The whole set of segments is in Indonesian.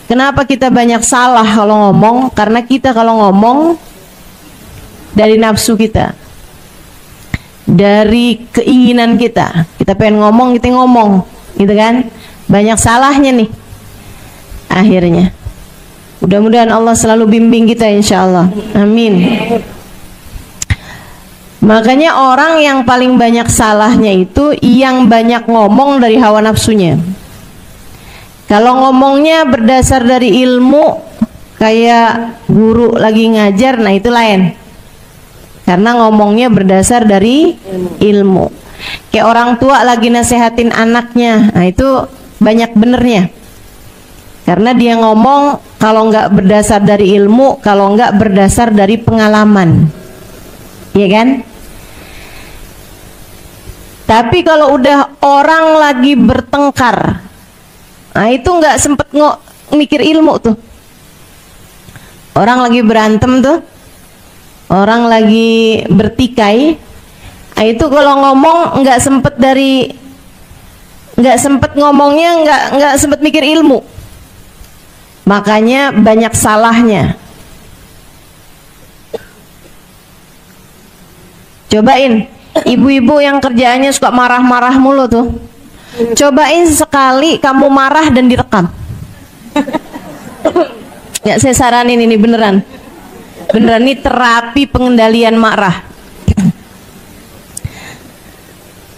Kenapa kita banyak salah kalau ngomong? Karena kita kalau ngomong dari nafsu kita, dari keinginan kita. Kita pengen ngomong, kita ngomong, gitu kan? Banyak salahnya nih akhirnya. Mudah-mudahan Allah selalu bimbing kita, insya Allah. Amin. Makanya orang yang paling banyak salahnya itu yang banyak ngomong dari hawa nafsunya. Kalau ngomongnya berdasar dari ilmu, kayak guru lagi ngajar, nah itu lain. Karena ngomongnya berdasar dari ilmu. Kayak orang tua lagi nasehatin anaknya, nah itu banyak benernya. Karena dia ngomong kalau nggak berdasar dari ilmu, kalau nggak berdasar dari pengalaman, iya kan? Tapi kalau udah orang lagi bertengkar, nah itu nggak sempet mikir ilmu tuh. Orang lagi berantem tuh, orang lagi bertikai, nah itu kalau ngomong nggak sempet ngomongnya, nggak sempet mikir ilmu. Makanya banyak salahnya. Cobain ibu-ibu yang kerjaannya suka marah-marah mulu tuh, cobain sekali kamu marah dan direkam. Ya, saya saranin ini beneran ini terapi pengendalian marah.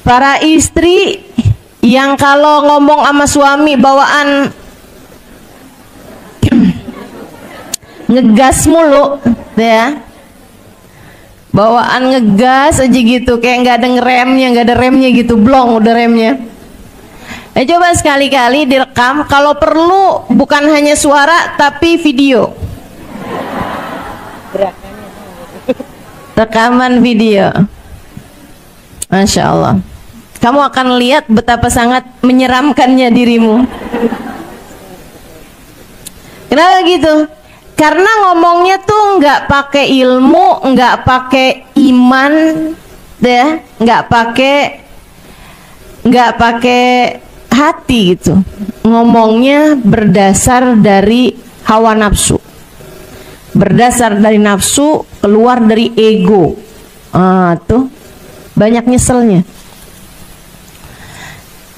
Para istri yang kalau ngomong sama suami bawaan ngegas mulu, ya, bawaan ngegas aja gitu, kayak nggak ada remnya gitu, blong udah remnya. Coba sekali-kali direkam, kalau perlu bukan hanya suara tapi video, rekaman video. Masya Allah, kamu akan lihat betapa sangat menyeramkannya dirimu. Kenapa gitu? Karena ngomongnya tuh nggak pakai ilmu, nggak pakai iman, deh, nggak pakai hati gitu. Ngomongnya berdasar dari hawa nafsu, berdasar dari nafsu, keluar dari ego. Tuh banyak nyeselnya.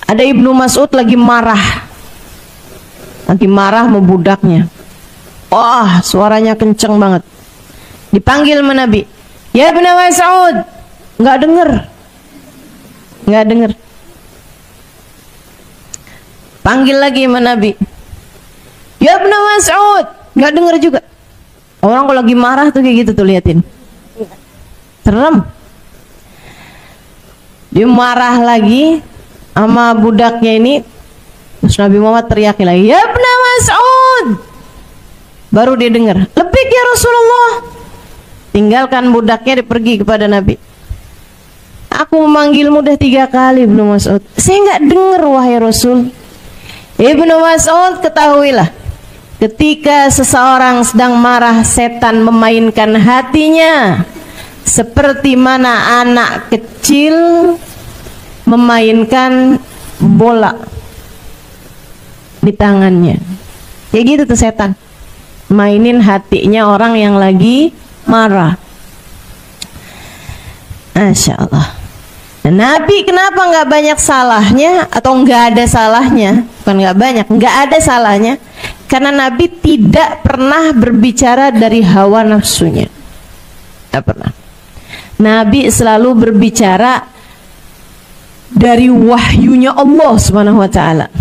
Ada Ibnu Mas'ud lagi marah sama budaknya. Wah, suaranya kenceng banget. Dipanggil sama Nabi, ya Ibnu Mas'ud, nggak denger. Panggil lagi sama Nabi, ya Ibnu Mas'ud, nggak denger juga. Orang kalau lagi marah tuh kayak gitu tuh, liatin, serem. Dia marah lagi sama budaknya ini. Terus Nabi Muhammad teriakin lagi, ya Ibnu Mas'ud. Baru dia dengar, lebih ya Rasulullah. Tinggalkan budaknya, dia pergi kepada Nabi. Aku memanggilmu udah 3 kali Ibnu Mas'ud, saya nggak dengar wahai Rasul. Ibnu Mas'ud, ketahuilah, ketika seseorang sedang marah, setan memainkan hatinya seperti mana anak kecil memainkan bola di tangannya. Kayak gitu tuh setan, mainin hatinya orang yang lagi marah. Masya Allah. Nah, Nabi kenapa nggak banyak salahnya atau nggak ada salahnya? Bukan nggak banyak, nggak ada salahnya. Karena Nabi tidak pernah berbicara dari hawa nafsunya. Tidak pernah. Nabi selalu berbicara dari wahyunya Allah Subhanahu wa ta'ala.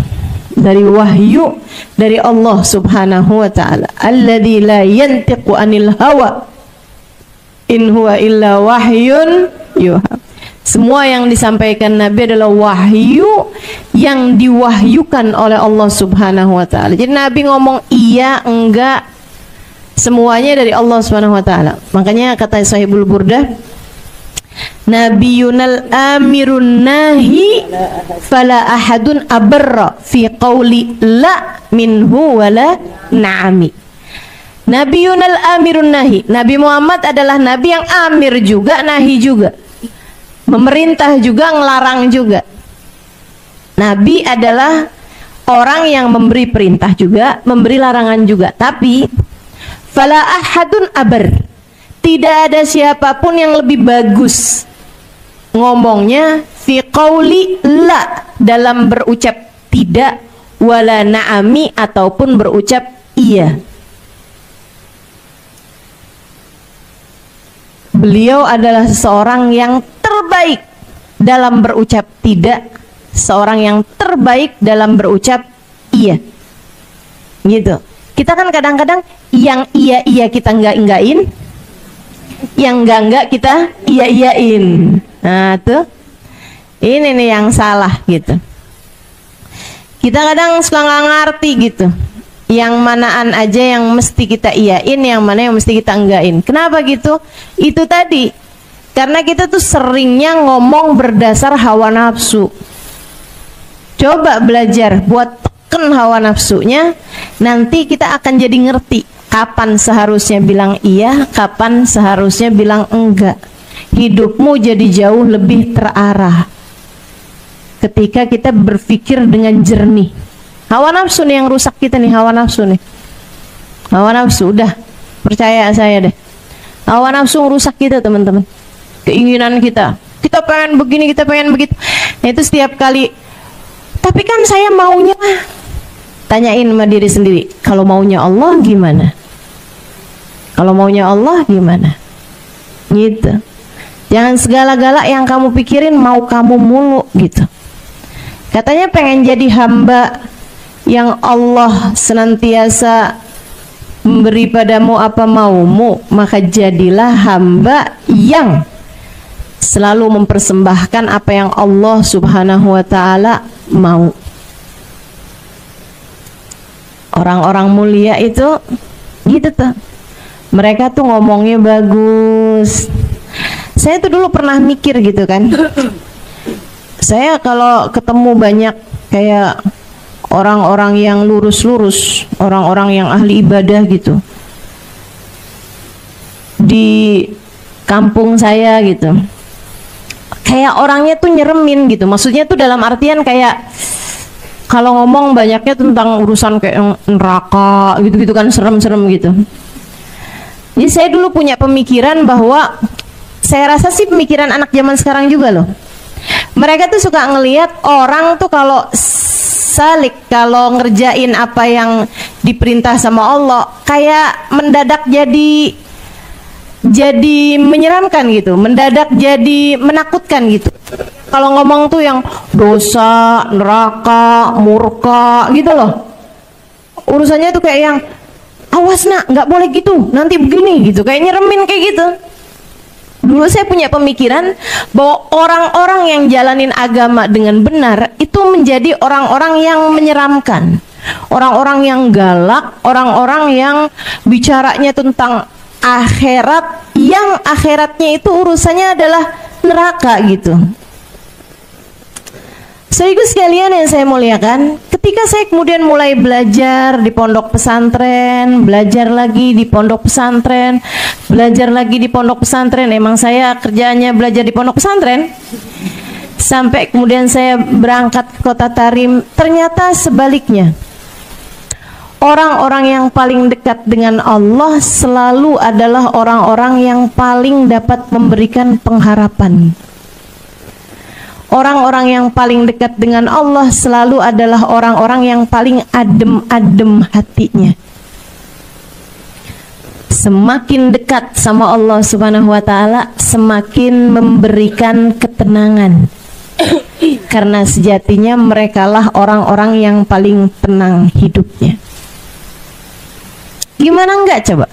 Dari wahyu dari Allah Subhanahu wa ta'ala. Alladzi la yantiqu anil hawa in huwa illa wahyun yuha. Semua yang disampaikan Nabi adalah wahyu yang diwahyukan oleh Allah Subhanahu wa ta'ala. Jadi Nabi ngomong iya, enggak, semuanya dari Allah Subhanahu wa ta'ala. Makanya kata Sahibul Burdah, Nabiyunal amirun nahi fala ahadun abarra fi qawli la minhu wala na'ami. Nabiyunal amirun nahi, Nabi Muhammad adalah Nabi yang amir juga, nahi juga, memerintah juga, ngelarang juga. Nabi adalah orang yang memberi perintah juga, memberi larangan juga. Tapi fala ahadun abar, tidak ada siapapun yang lebih bagus ngomongnya fi qauli la, dalam berucap tidak, wala na'ami, ataupun berucap iya. Beliau adalah seseorang yang terbaik dalam berucap tidak, seorang yang terbaik dalam berucap iya. Gitu. Kita kan kadang-kadang yang iya kita enggak-enggakin, yang enggak kita iya-iyain. Nah, tuh. Ini nih yang salah gitu. Kita kadang suka nggak ngerti gitu. Yang manaan aja yang mesti kita iyain, yang mana yang mesti kita enggakin. Kenapa gitu? Itu tadi. Karena kita tuh seringnya ngomong berdasar hawa nafsu. Coba belajar buat teken hawa nafsunya, nanti kita akan jadi ngerti kapan seharusnya bilang iya, kapan seharusnya bilang enggak. Hidupmu jadi jauh lebih terarah ketika kita berpikir dengan jernih. Hawa nafsu nih yang rusak kita nih, hawa nafsu nih. Hawa nafsu, udah percaya saya deh. Hawa nafsu rusak kita, teman-teman. Keinginan kita pengen begini, kita pengen begitu. Nah, itu setiap kali. Tapi kan saya maunya, tanyain sama diri sendiri, kalau maunya Allah gimana? Kalau maunya Allah gimana? Gitu. Jangan segala-gala yang kamu pikirin mau kamu mulu gitu. Katanya pengen jadi hamba yang Allah senantiasa memberi padamu apa maumu, maka jadilah hamba yang selalu mempersembahkan apa yang Allah Subhanahu wa ta'ala mau. Orang-orang mulia itu gitu tuh. Mereka tuh ngomongnya bagus. Saya tuh dulu pernah mikir gitu kan. Saya kalau ketemu banyak kayak orang-orang yang lurus-lurus, orang-orang yang ahli ibadah gitu di kampung saya gitu, kayak orangnya tuh nyeremin gitu. Maksudnya tuh dalam artian kayak kalau ngomong banyaknya tentang urusan kayak neraka gitu-gitu kan, serem-serem gitu. Jadi saya dulu punya pemikiran bahwa, saya rasa sih pemikiran anak zaman sekarang juga loh. Mereka tuh suka ngelihat orang tuh kalau salik, kalau ngerjain apa yang diperintah sama Allah, kayak mendadak jadi menyeramkan gitu, mendadak jadi menakutkan gitu. Kalau ngomong tuh yang dosa, neraka, murka gitu loh. Urusannya tuh kayak yang awas nak, nggak boleh gitu, nanti begini gitu, kayak nyeremin kayak gitu. Dulu saya punya pemikiran bahwa orang-orang yang jalanin agama dengan benar itu menjadi orang-orang yang menyeramkan, orang-orang yang galak, orang-orang yang bicaranya tentang akhirat, yang akhiratnya itu urusannya adalah neraka gitu. Saudaraku sekalian yang saya muliakan, ketika saya kemudian mulai belajar di pondok pesantren, belajar lagi di pondok pesantren, belajar lagi di pondok pesantren, emang saya kerjaannya belajar di pondok pesantren, sampai kemudian saya berangkat ke kota Tarim. Ternyata sebaliknya, orang-orang yang paling dekat dengan Allah selalu adalah orang-orang yang paling dapat memberikan pengharapan. Orang-orang yang paling dekat dengan Allah selalu adalah orang-orang yang paling adem-adem hatinya. Semakin dekat sama Allah Subhanahu wa ta'ala, semakin memberikan ketenangan. Karena sejatinya merekalah orang-orang yang paling tenang hidupnya. Gimana enggak coba?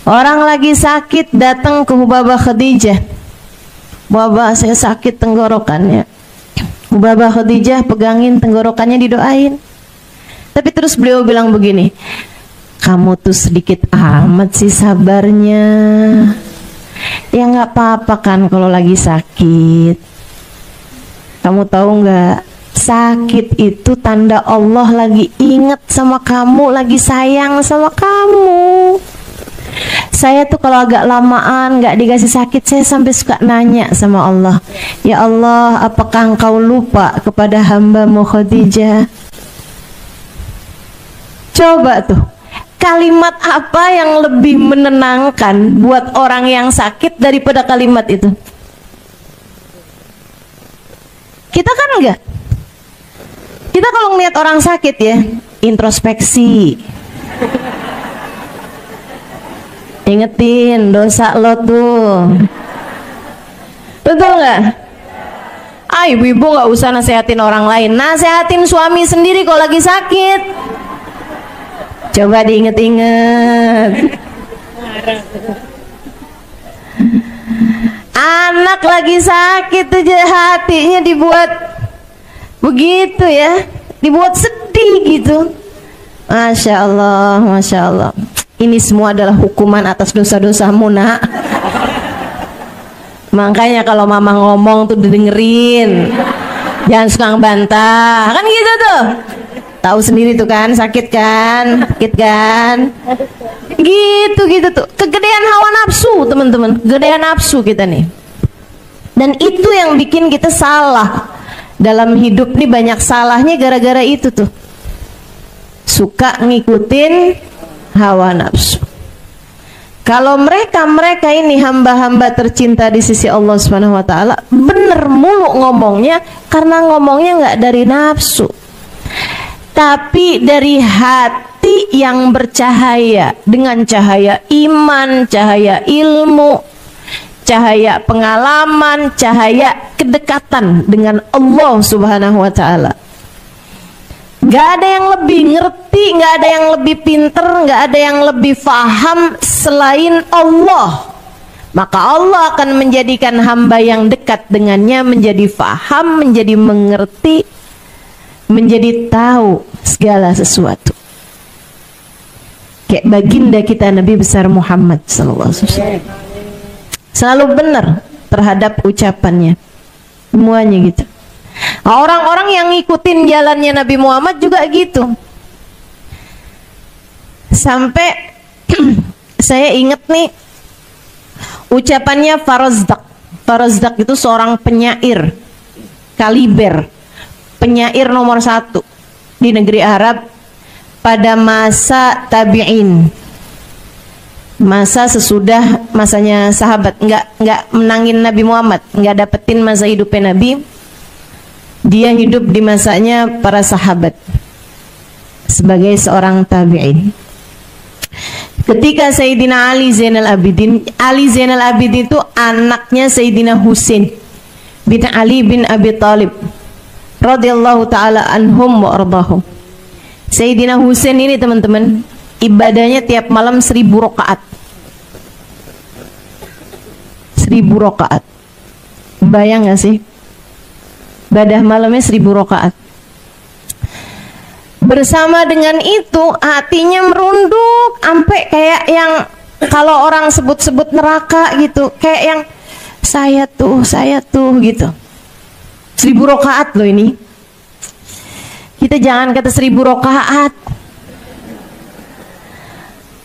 Orang lagi sakit datang ke Hubabah Khadijah. Babah, saya sakit tenggorokannya. Hubabah Khadijah pegangin tenggorokannya, didoain. Tapi terus beliau bilang begini, kamu tuh sedikit amat sih sabarnya. Ya nggak apa-apa kan kalau lagi sakit. Kamu tahu nggak, sakit itu tanda Allah lagi inget sama kamu, lagi sayang sama kamu. Saya tuh kalau agak lamaan nggak dikasih sakit, saya sampai suka nanya sama Allah, ya Allah, apakah engkau lupa kepada hamba-Mu Khadijah? Coba tuh, kalimat apa yang lebih menenangkan buat orang yang sakit daripada kalimat itu? Kita kan enggak. Kita kalau ngeliat orang sakit ya, introspeksi. Ingetin dosa lo tuh. Betul nggak? Ibu-ibu nggak usah nasehatin orang lain, nasehatin suami sendiri kalau lagi sakit. Coba diinget-inget. Anak lagi sakit aja hatinya dibuat begitu ya, dibuat sedih gitu. Masya Allah, Masya Allah. Ini semua adalah hukuman atas dosa-dosamu, nak. Makanya kalau mama ngomong tuh didengerin, jangan suka bantah, kan gitu tuh. Tahu sendiri tuh kan, sakit kan, gitu tuh. Kegedean hawa nafsu, teman-teman, kegedean nafsu kita nih. Dan itu yang bikin kita salah dalam hidup nih, banyak salahnya gara-gara itu tuh. Suka ngikutin hawa nafsu. Kalau mereka ini hamba-hamba tercinta di sisi Allah Subhanahu wa taala, bener mulu ngomongnya, karena ngomongnya nggak dari nafsu, tapi dari hati yang bercahaya dengan cahaya iman, cahaya ilmu, cahaya pengalaman, cahaya kedekatan dengan Allah Subhanahu wa taala. Gak ada yang lebih ngerti, gak ada yang lebih pinter, gak ada yang lebih faham selain Allah. Maka Allah akan menjadikan hamba yang dekat dengannya menjadi faham, menjadi mengerti, menjadi tahu segala sesuatu. Kayak baginda kita Nabi besar Muhammad SAW, selalu benar terhadap ucapannya, semuanya gitu. Orang-orang yang ngikutin jalannya Nabi Muhammad juga gitu. Sampai saya ingat nih ucapannya Farazdak. Farazdak itu seorang penyair kaliber, penyair nomor 1 di negeri Arab pada masa tabi'in, masa sesudah masanya sahabat. Nggak menangin Nabi Muhammad, nggak dapetin masa hidupnya Nabi. Dia hidup di masanya para sahabat sebagai seorang tabi'in. Ketika Sayyidina Ali Zainal Abidin itu anaknya Sayyidina Husain bin Ali bin Abi Thalib radhiyallahu taala anhum wa ardahum. Sayyidina Husain ini teman-teman, ibadahnya tiap malam 1000 rakaat. 1000 rakaat. Bayang gak sih? Ibadah malamnya 1000 rakaat. Bersama dengan itu hatinya merunduk sampai kayak yang kalau orang sebut-sebut neraka gitu, kayak yang saya tuh gitu. 1000 rakaat loh ini. Kita jangan kata 1000 rakaat,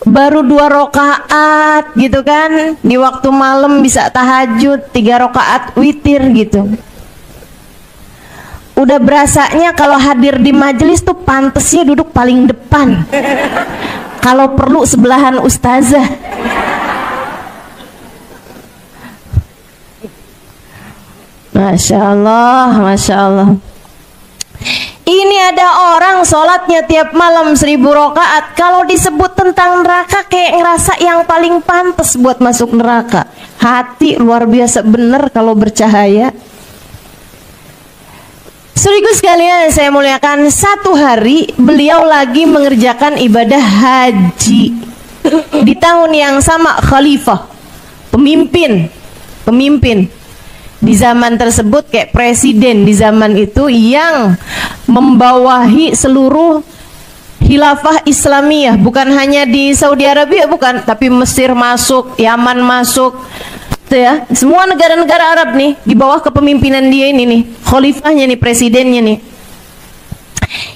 baru 2 rakaat gitu kan, di waktu malam bisa tahajud, 3 rakaat witir gitu. Udah berasanya kalau hadir di majelis tuh pantesnya duduk paling depan. Kalau perlu sebelahan ustazah. Masya Allah, Masya Allah. Ini ada orang sholatnya tiap malam 1000 rakaat. Kalau disebut tentang neraka kayak ngerasa yang paling pantas buat masuk neraka. Hati luar biasa bener kalau bercahaya. Saudaraku sekalian saya muliakan, satu hari beliau lagi mengerjakan ibadah haji di tahun yang sama. Khalifah, pemimpin di zaman tersebut, kayak presiden di zaman itu yang membawahi seluruh khilafah Islamiyah, bukan hanya di Saudi Arabia, bukan, tapi Mesir masuk, Yaman masuk, ya, semua negara-negara Arab nih di bawah kepemimpinan dia ini nih, khalifahnya nih, presidennya nih.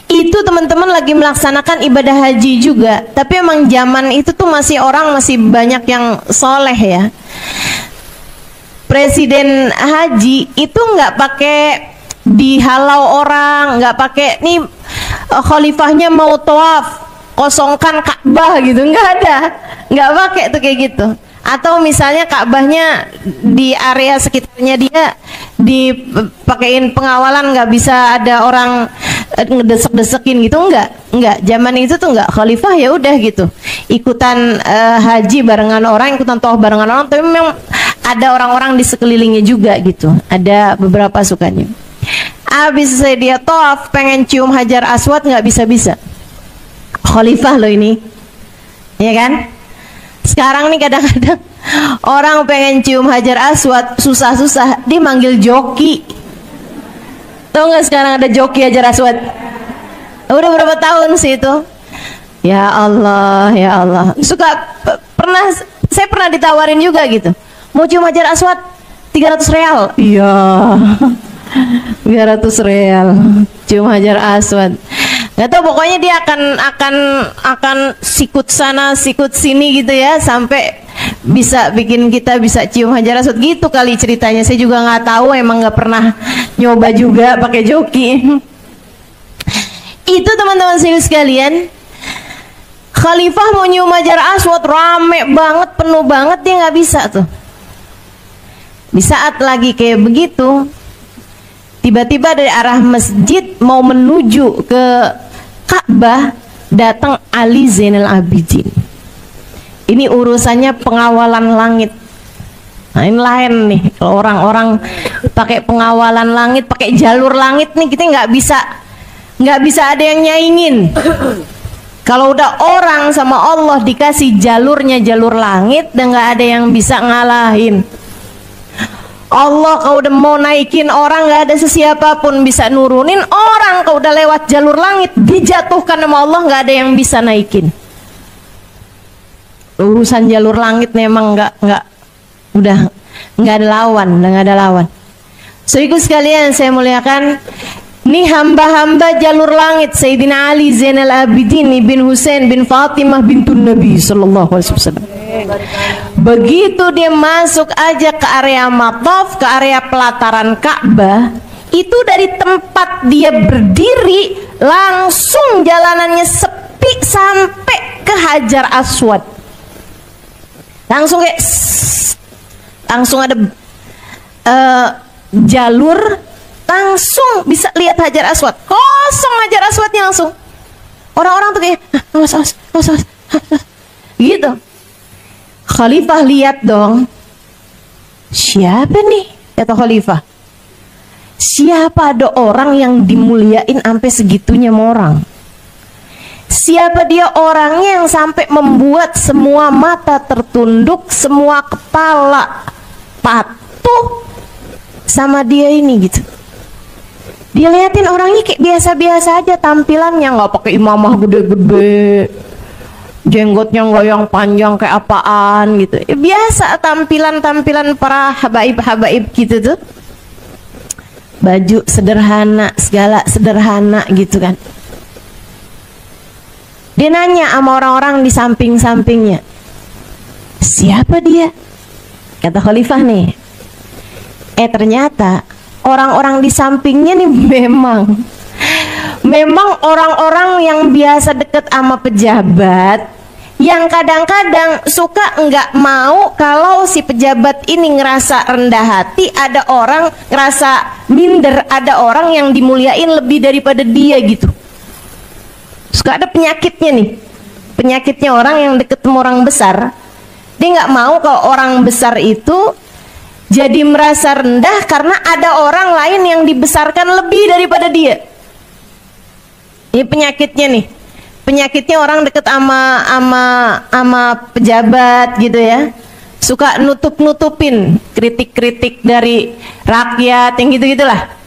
Itu teman-teman lagi melaksanakan ibadah haji juga, tapi emang zaman itu tuh masih banyak yang soleh ya. Presiden haji itu nggak pakai dihalau orang, nggak pakai nih khalifahnya mau tawaf, kosongkan Ka'bah gitu, nggak ada, nggak pakai tuh kayak gitu. Atau misalnya Ka'bahnya di area sekitarnya dia dipakein pengawalan, nggak bisa ada orang ngedesek-desekin gitu, nggak. Zaman itu tuh nggak, khalifah ya udah gitu, ikutan haji barengan orang, ikutan tawaf barengan orang, tapi memang ada orang-orang di sekelilingnya juga gitu, ada beberapa sukanya. Abis dia tawaf pengen cium Hajar Aswad, nggak bisa-bisa, khalifah loh ini, ya kan? Sekarang nih kadang-kadang orang pengen cium Hajar Aswad susah-susah, dia manggil joki. Tahu nggak sekarang ada joki Hajar Aswad? Udah berapa tahun sih itu? Ya Allah, ya Allah. Saya pernah ditawarin juga gitu. Mau cium Hajar Aswad 300 real. Iya. 300 real cium Hajar Aswad. Nggak tahu, pokoknya dia akan sikut sana sikut sini gitu ya, sampai bisa bikin kita bisa cium Hajar Aswad gitu kali ceritanya. Saya juga nggak tahu, emang nggak pernah nyoba juga pakai joki. Itu teman-teman sekalian, khalifah mau nyium Hajar Aswad rame banget, penuh banget, dia nggak bisa tuh. Di saat lagi kayak begitu, tiba-tiba dari arah masjid mau menuju ke Ka'bah datang Ali Zainal Abidin. Ini urusannya pengawalan langit. Nah, ini lain nih, kalau orang-orang pakai pengawalan langit, pakai jalur langit nih, kita nggak bisa ada yang nyaingin. Kalau udah orang sama Allah dikasih jalurnya jalur langit, dan nggak ada yang bisa ngalahin. Allah kalau udah mau naikin orang, nggak ada sesiapa pun bisa nurunin orang. Kalau udah lewat jalur langit dijatuhkan sama Allah, nggak ada yang bisa naikin. Urusan jalur langit memang udah nggak ada lawan, So ikut sekalian saya muliakan, nih hamba-hamba jalur langit Sayyidina Ali Zainal Abidin bin Husain bin Fatimah bintun Nabi sallallahu alaihi wasallam. Begitu dia masuk aja ke area mataf, ke area pelataran Ka'bah, itu dari tempat dia berdiri langsung jalanannya sepi sampai ke Hajar Aswad. Langsung kayak langsung ada jalur, langsung bisa lihat Hajar Aswad. Kosong Hajar Aswadnya langsung. Orang-orang tuh kayak awas gitu. Khalifah lihat dong, siapa nih, kata Khalifah, siapa ada orang yang dimuliain sampai segitunya sama orang? Siapa dia orangnya yang sampai membuat semua mata tertunduk, semua kepala patuh sama dia ini gitu. Dia liatin orangnya kayak biasa-biasa aja tampilannya, nggak pakai imamah gede-gede, jenggotnya nggak yang panjang kayak apaan gitu. Biasa tampilan para habaib-habaib gitu tuh. Baju sederhana, segala sederhana gitu kan. Dia nanya sama orang-orang di samping-sampingnya, siapa dia? Kata Khalifah nih, ternyata orang-orang di sampingnya nih memang orang-orang yang biasa deket sama pejabat, yang kadang-kadang suka nggak mau kalau si pejabat ini ngerasa rendah hati, ada orang ngerasa minder, ada orang yang dimuliain lebih daripada dia gitu. Suka ada penyakitnya nih, penyakitnya orang yang deket sama orang besar. Dia nggak mau kalau orang besar itu jadi merasa rendah karena ada orang lain yang dibesarkan lebih daripada dia. Ini penyakitnya nih, penyakitnya orang deket sama pejabat gitu ya, suka nutupin kritik-kritik dari rakyat yang gitu-gitulah.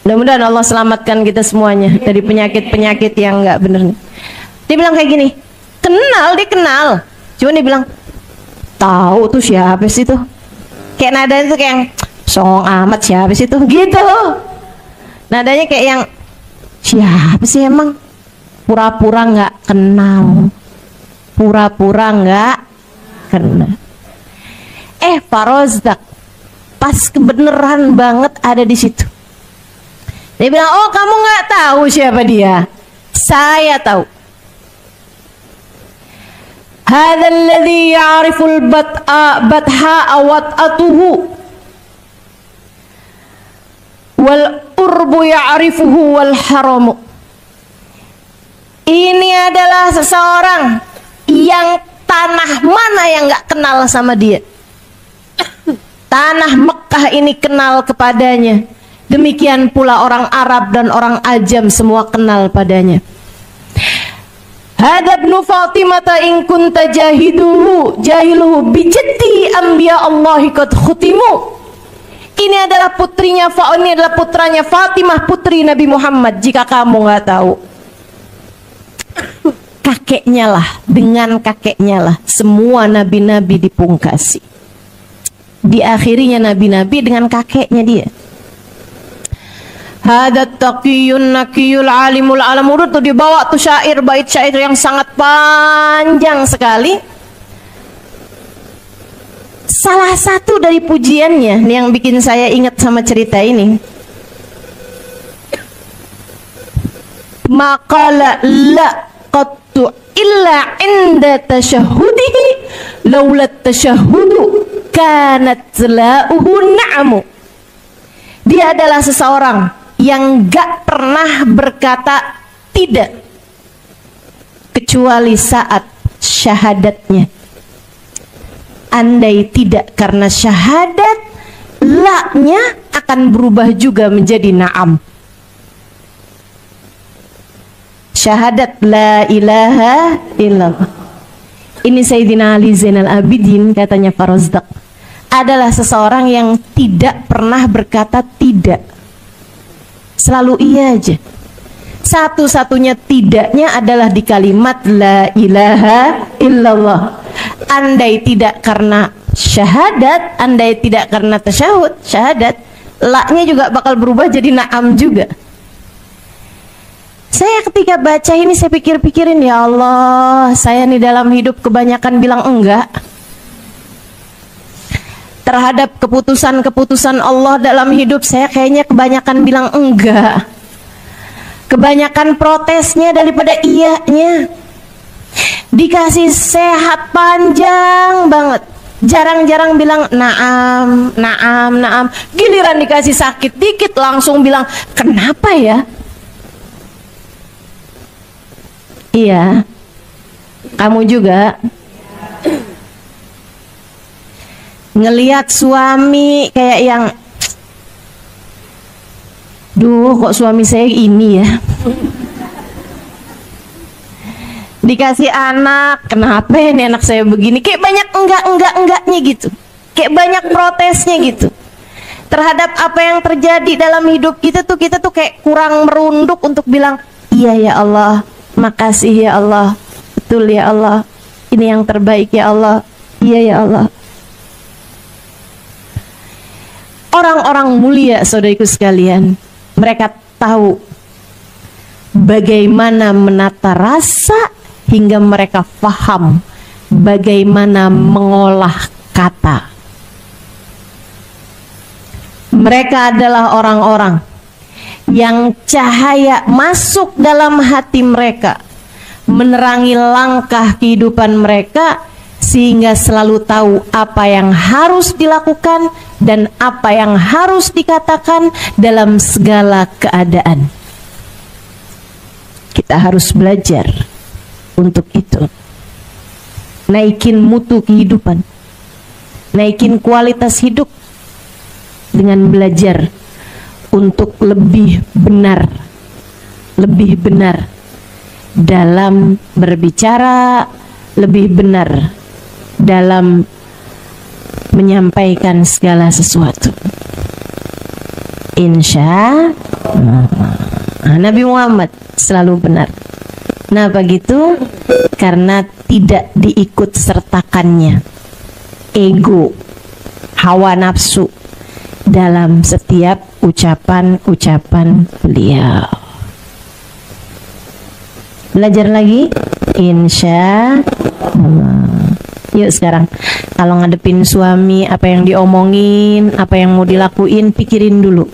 Mudah-mudahan Allah selamatkan kita semuanya dari penyakit-penyakit yang nggak bener. Dia bilang kayak gini, dia kenal, cuma dia bilang, tahu tuh siapa sih tuh, kayak nadanya tuh kayak yang songong amat, siapa sih tuh gitu. Nadanya kayak yang siapa sih emang, pura-pura nggak kenal, pura-pura nggak kenal. Pak Rozdak pas kebenaran banget ada di situ. Dia bilang, oh kamu nggak tahu siapa dia? Saya tahu. Hadzal ladzi ya'riful batha'a wat'atuhu wal urbu ya'rifuhu wal haramu. Ini adalah seseorang yang tanah mana yang nggak kenal sama dia. Tanah Mekah ini kenal kepadanya. Demikian pula orang Arab dan orang Ajam semua kenal padanya. Hadza ibnu Fatimah in kunta jahiluhu bijaddi anbiya Allah qad khutimu. Ini adalah putranya Fatimah, putri Nabi Muhammad. Jika kamu nggak tahu, kakeknya lah, dengan kakeknya lah semua nabi-nabi dipungkasi. Diakhirinya nabi-nabi dengan kakeknya dia. Hadat taqiyun naqiyul alimul alamur, tuh dibawa tuh syair, bait syair yang sangat panjang sekali. Salah satu dari pujiannya yang bikin saya ingat sama cerita ini. Maqala la qattu illa inda tasyahudihi laula tasyahudu kanat la'uhu na'amu. Dia adalah seseorang yang gak pernah berkata tidak kecuali saat syahadatnya. Andai tidak karena syahadat, la-nya akan berubah juga menjadi na'am. Syahadat la ilaha illallah. Ini Sayyidina Ali Zainal Abidin, katanya Farazdaq, adalah seseorang yang tidak pernah berkata tidak. Selalu iya aja. Satu-satunya tidaknya adalah di kalimat la ilaha illallah. Andai tidak karena syahadat, andai tidak karena tasyahud, syahadat, la-nya juga bakal berubah jadi na'am juga. Saya ketika baca ini saya pikir-pikirin, ya Allah, saya nih dalam hidup kebanyakan bilang enggak terhadap keputusan-keputusan Allah dalam hidup. Saya kayaknya kebanyakan bilang enggak, kebanyakan protesnya daripada iyanya. Dikasih sehat panjang banget, jarang-jarang bilang naam, naam, naam. Giliran dikasih sakit dikit langsung bilang kenapa ya. Iya, kamu juga ngelihat suami kayak yang, duh kok suami saya ini ya. Dikasih anak, kenapa ini anak saya begini. Kayak banyak enggaknya gitu, kayak banyak protesnya gitu terhadap apa yang terjadi dalam hidup kita tuh. Kita tuh kayak kurang merunduk untuk bilang iya ya Allah, makasih ya Allah, betul ya Allah, ini yang terbaik ya Allah, iya ya Allah. Orang-orang mulia, saudariku sekalian, mereka tahu bagaimana menata rasa hingga mereka paham bagaimana mengolah kata. Mereka adalah orang-orang yang cahaya masuk dalam hati mereka, menerangi langkah kehidupan mereka, sehingga selalu tahu apa yang harus dilakukan dan apa yang harus dikatakan dalam segala keadaan. Kita harus belajar untuk itu. Naikin mutu kehidupan, naikin kualitas hidup dengan belajar untuk lebih benar dalam berbicara, lebih benar dalam menyampaikan segala sesuatu. Insya Allah Nabi Muhammad selalu benar. Nah begitu, karena tidak diikut sertakannya ego, hawa nafsu dalam setiap ucapan-ucapan beliau. Belajar lagi, insya Allah. Yuk sekarang, kalau ngadepin suami, apa yang diomongin, apa yang mau dilakuin, pikirin dulu.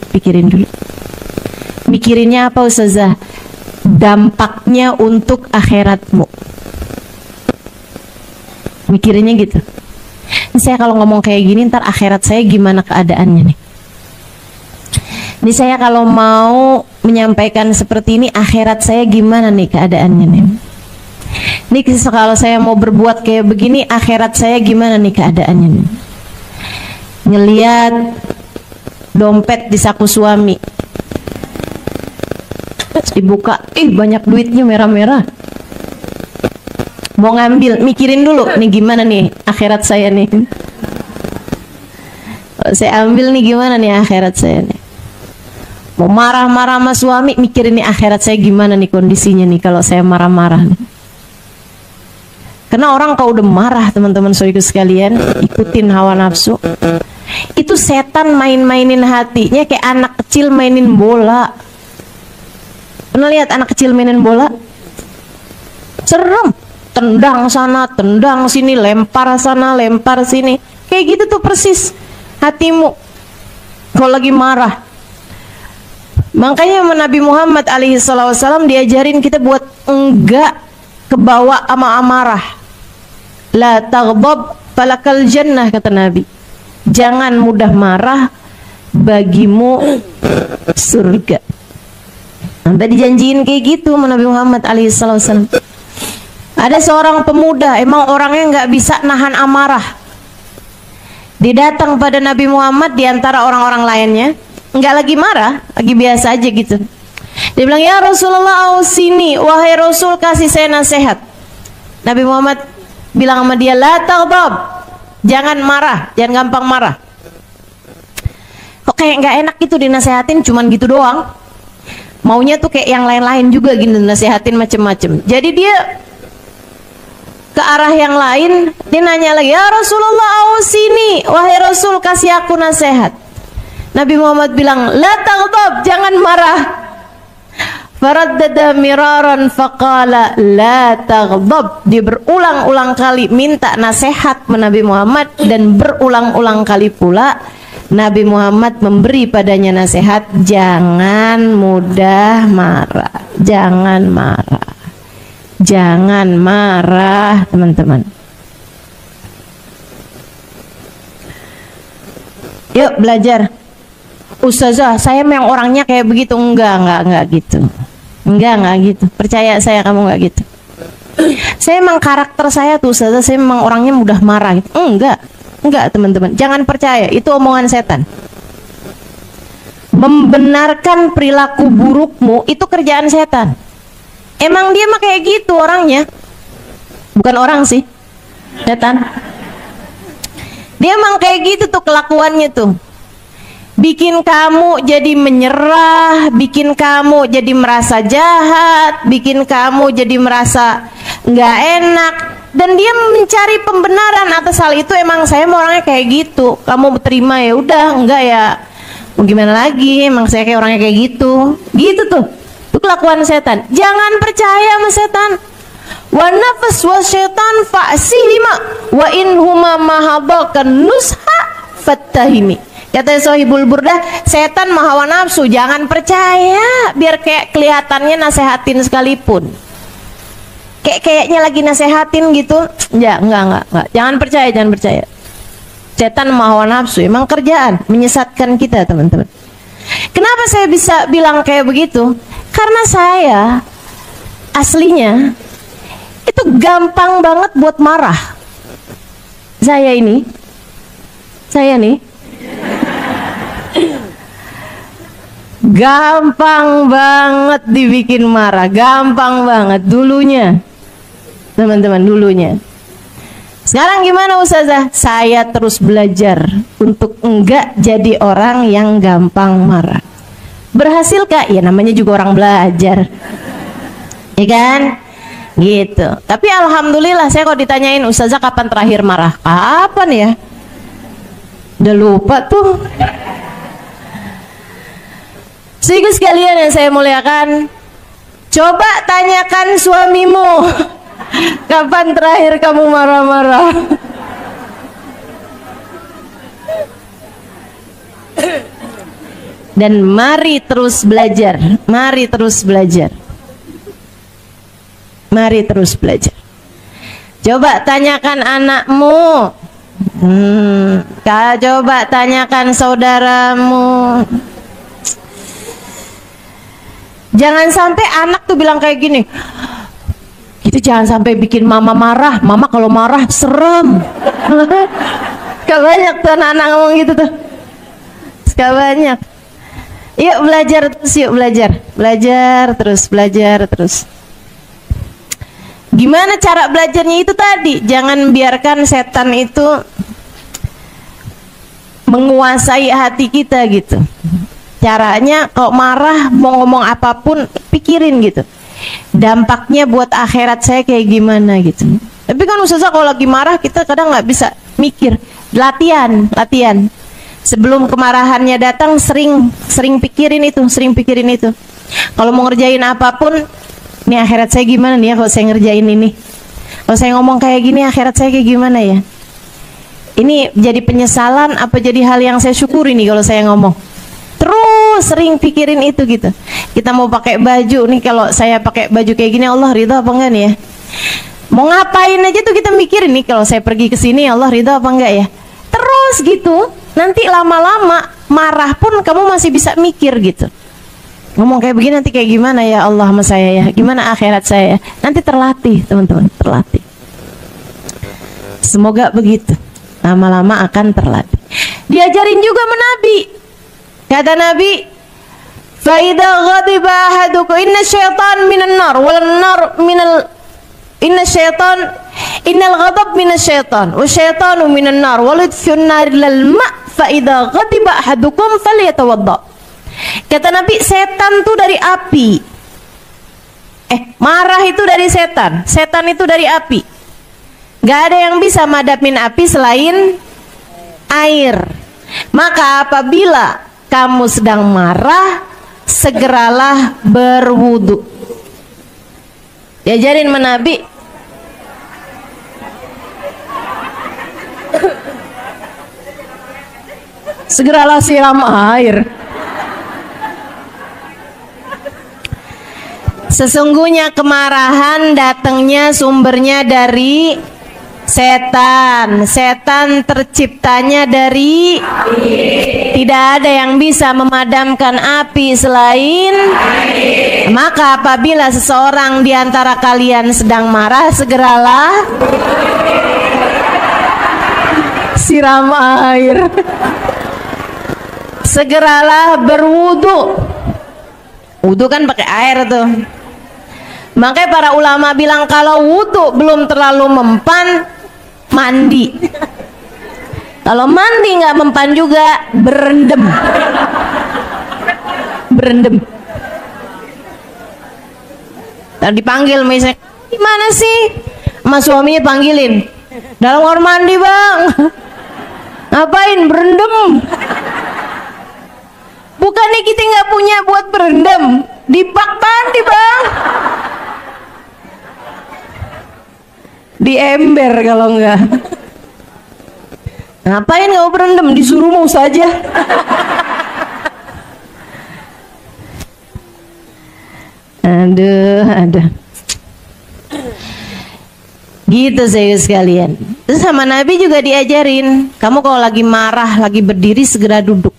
Mikirinnya apa Ustazah? dampaknya untuk akhiratmu. Mikirinnya gitu. Ini saya kalau ngomong kayak gini, ntar akhirat saya gimana keadaannya nih? Ini saya kalau mau menyampaikan seperti ini, akhirat saya gimana nih keadaannya nih? Ini kalau saya mau berbuat kayak begini, akhirat saya gimana nih keadaannya nih? Ngeliat dompet di saku suami, dibuka, banyak duitnya merah-merah. Mau ngambil, mikirin dulu, nih gimana nih akhirat saya nih? Kalau saya ambil nih gimana nih akhirat saya nih? Mau marah-marah sama suami, mikirin nih akhirat saya gimana nih kondisinya nih kalau saya marah-marah nih. Karena orang kalau udah marah, teman-teman saudaraku sekalian, ikutin hawa nafsu, itu setan main-mainin hatinya kayak anak kecil mainin bola. Pernah lihat anak kecil mainin bola? Serem, tendang sana, tendang sini, lempar sana, lempar sini. Kayak gitu tuh persis hatimu kalau lagi marah. Makanya Nabi Muhammad SAW diajarin kita buat enggak kebawa ama amarah. La taghdab falakal jannah, kata Nabi. Jangan mudah marah, bagimu surga. Nanti dijanjiin kayak gitu Nabi Muhammad SAW. Ada seorang pemuda, emang orangnya nggak bisa nahan amarah. Dia datang pada Nabi Muhammad di antara orang-orang lainnya, nggak lagi marah, lagi biasa aja gitu. Dia bilang, ya Rasulullah, ausini, wahai Rasul, kasih saya nasihat. Nabi Muhammad bilang sama dia, la taghdab, jangan marah, jangan gampang marah. Kok kayak nggak enak gitu dinasehatin, cuman gitu doang. Maunya tuh kayak yang lain-lain juga gitu, nasihatin macem-macem. Jadi dia ke arah yang lain, dia nanya lagi, ya Rasulullah, ausini, wahai Rasul, kasih aku nasihat. Nabi Muhammad bilang, la taghdab, jangan marah. Faraddada miraran faqala la taghdab. Dia berulang-ulang kali minta nasihat Nabi Muhammad, dan berulang-ulang kali pula Nabi Muhammad memberi padanya nasihat, jangan mudah marah, jangan marah, jangan marah, teman-teman. Yuk belajar. Ustazah, saya memang orangnya kayak begitu. Enggak gitu. Enggak gitu. Percaya saya, kamu enggak gitu. Saya memang karakter saya tuh, Ustazah, saya memang orangnya mudah marah gitu. Enggak, teman-teman. Jangan percaya, itu omongan setan. Membenarkan perilaku burukmu itu kerjaan setan. Emang dia mah kayak gitu orangnya. Bukan orang sih, setan. Dia emang kayak gitu tuh kelakuannya tuh. Bikin kamu jadi menyerah, bikin kamu jadi merasa jahat, bikin kamu jadi merasa nggak enak, dan dia mencari pembenaran atas hal itu. Emang saya mau orangnya kayak gitu, kamu terima ya udah, enggak ya mau gimana lagi, emang saya kayak orangnya kayak gitu. Gitu tuh, itu kelakuan setan. Jangan percaya sama setan. Wa nafas wa syaitan fa'sihima wa in huma mahabakan nusha fattahimi. Kata Sohibul Burdah, setan mahawa nafsu, jangan percaya, biar kayak kelihatannya nasehatin sekalipun. Kayaknya lagi nasehatin gitu. Ya, enggak. Jangan percaya. Setan mahawa nafsu, emang kerjaan menyesatkan kita, teman-teman. Kenapa saya bisa bilang kayak begitu? Karena saya aslinya itu gampang banget buat marah. Saya nih gampang banget dibikin marah, gampang banget dulunya, teman-teman, dulunya. Sekarang gimana Ustazah? Saya terus belajar untuk enggak jadi orang yang gampang marah. Berhasil kak? Ya namanya juga orang belajar, ya kan? Gitu. Tapi alhamdulillah saya kalau ditanyain, Ustazah kapan terakhir marah? Kapan ya? Udah lupa tuh. Saudara sekalian yang saya muliakan, coba tanyakan suamimu, kapan terakhir kamu marah-marah? Dan mari terus belajar, mari terus belajar. Mari terus belajar. Coba tanyakan anakmu. Coba tanyakan saudaramu. Jangan sampai anak tuh bilang kayak gini, itu jangan sampai bikin mama marah. Mama kalau marah serem. Gak banyak tuh anak-anak ngomong gitu tuh. Gak banyak. Yuk belajar terus, yuk belajar. Belajar terus, belajar terus. Gimana cara belajarnya itu tadi? Jangan biarkan setan itu menguasai hati kita gitu. Caranya kalau marah mau ngomong apapun pikirin gitu. Dampaknya buat akhirat saya kayak gimana gitu. Tapi kan ustazah kalau lagi marah kita kadang nggak bisa mikir. Latihan. Sebelum kemarahannya datang sering pikirin itu. Kalau mau ngerjain apapun, nih akhirat saya gimana nih ya kalau saya ngerjain ini. Kalau saya ngomong kayak gini akhirat saya kayak gimana ya. Ini jadi penyesalan apa jadi hal yang saya syukuri nih kalau saya ngomong. Terus sering pikirin itu gitu. Kita mau pakai baju nih, kalau saya pakai baju kayak gini Allah ridha apa enggak nih ya. Mau ngapain aja tuh kita mikirin nih, kalau saya pergi ke sini Allah ridha apa enggak ya. Terus gitu. Nanti lama-lama marah pun kamu masih bisa mikir gitu. Ngomong kayak begini nanti kayak gimana ya Allah sama saya ya. Gimana akhirat saya. Nanti terlatih teman-teman, terlatih. Semoga begitu. Lama-lama akan terlatih. Diajarin juga sama Nabi. Kata Nabi, fa idza ghadiba ahadukum inna syaitan minan nar wal nar minal innal ghadab minas syaitan wa syaitanu minan nar wal idfun nar lil ma fa idza ghadiba ahadukum falyatawadda. Kata Nabi, setan tuh dari api. Marah itu dari setan. Setan itu dari api. Gak ada yang bisa madapin api selain air. Maka apabila kamu sedang marah, segeralah berwudu. Diajarin sama Nabi. Segeralah siram air. Sesungguhnya kemarahan datangnya sumbernya dari setan. Setan terciptanya dari api. Tidak ada yang bisa memadamkan api selain api. Maka apabila seseorang di antara kalian sedang marah, segeralah siram air. Segeralah berwudu. Wudu kan pakai air tuh. Makanya para ulama bilang kalau wudu belum terlalu mempan, mandi. Kalau mandi nggak mempan juga, berendam. Tadi dipanggil misalnya, gimana sih? Mas suaminya panggilin, dalam kamar mandi bang. Ngapain berendam? Bukannya kita nggak punya buat berendam, di bak mandi bang. Di ember kalau enggak. Ngapain kau berendam? Disuruh mau saja. Aduh. Gitu saya sekalian. Terus sama Nabi juga diajarin, kamu kalau lagi marah, lagi berdiri segera duduk.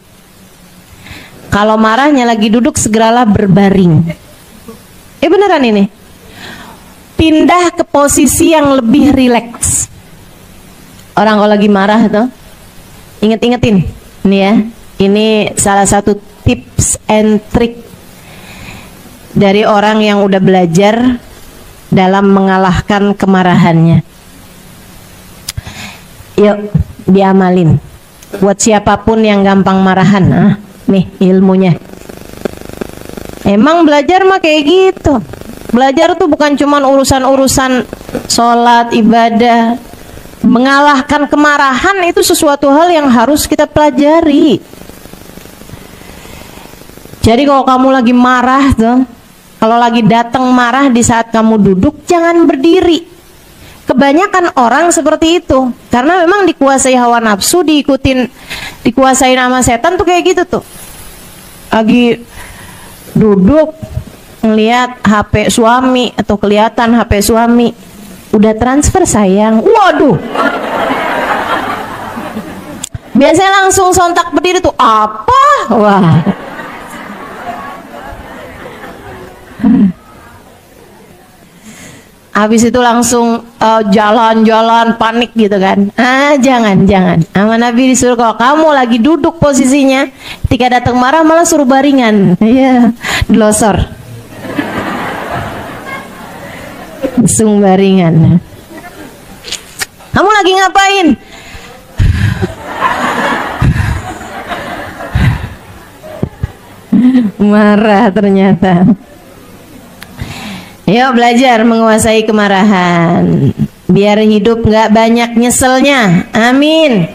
Kalau marahnya lagi duduk, segeralah berbaring. Beneran ini. Pindah ke posisi yang lebih rileks. Orang kalau lagi marah tuh, inget-ingetin. Ini ya, ini salah satu tips and trick dari orang yang udah belajar dalam mengalahkan kemarahannya. Yuk, diamalin. Buat siapapun yang gampang marahan, nih ilmunya. Emang belajar mah kayak gitu. Belajar tuh bukan cuman urusan-urusan sholat, ibadah. Mengalahkan kemarahan itu sesuatu hal yang harus kita pelajari. Jadi kalau kamu lagi marah tuh, kalau lagi datang marah di saat kamu duduk, jangan berdiri. Kebanyakan orang seperti itu, karena memang dikuasai hawa nafsu, dikuasai nama setan tuh kayak gitu tuh. Lagi duduk, ngelihat HP suami atau kelihatan HP suami, udah transfer sayang, waduh, biasanya langsung sontak berdiri tuh, apa? Wah, habis itu langsung jalan-jalan panik gitu kan. Jangan. Sama Nabi disuruh, kalau kamu lagi duduk posisinya, ketika datang marah malah suruh baringan. Iya, dilosor. Langsung baringan. Kamu lagi ngapain? Marah ternyata. Yuk belajar menguasai kemarahan, biar hidup nggak banyak nyeselnya. Amin.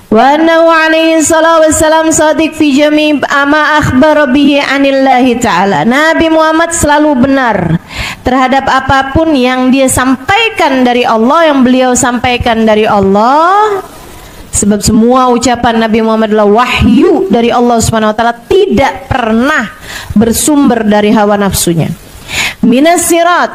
Wa annahu alaihi salatu wassalam sadiq fi jami' ama akhbara bihi anillahi ta'ala. Nabi Muhammad selalu benar terhadap apapun yang dia sampaikan dari Allah, yang beliau sampaikan dari Allah. Sebab semua ucapan Nabi Muhammad adalah wahyu dari Allah Subhanahu wa taala, tidak pernah bersumber dari hawa nafsunya. Minas sirat,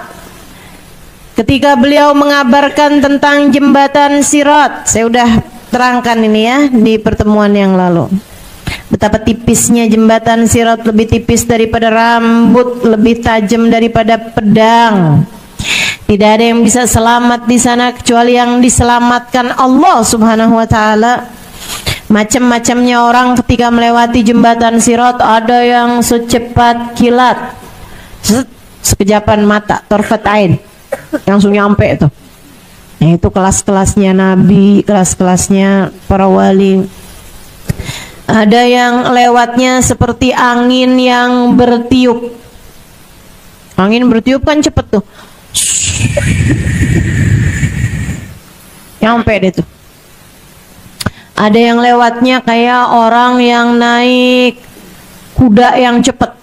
ketika beliau mengabarkan tentang jembatan sirat, saya udah terangkan ini ya di pertemuan yang lalu. Betapa tipisnya jembatan sirat, lebih tipis daripada rambut, lebih tajam daripada pedang. Tidak ada yang bisa selamat di sana kecuali yang diselamatkan Allah Subhanahu wa taala. Macam-macamnya orang ketika melewati jembatan sirat, ada yang secepat kilat, sekejapan mata, torfat ain, langsung nyampe itu. Nah, itu kelas-kelasnya Nabi, kelas-kelasnya para wali. Ada yang lewatnya seperti angin yang bertiup. Angin bertiup kan cepet tuh, nyampe deh tuh. Ada yang lewatnya kayak orang yang naik kuda yang cepat.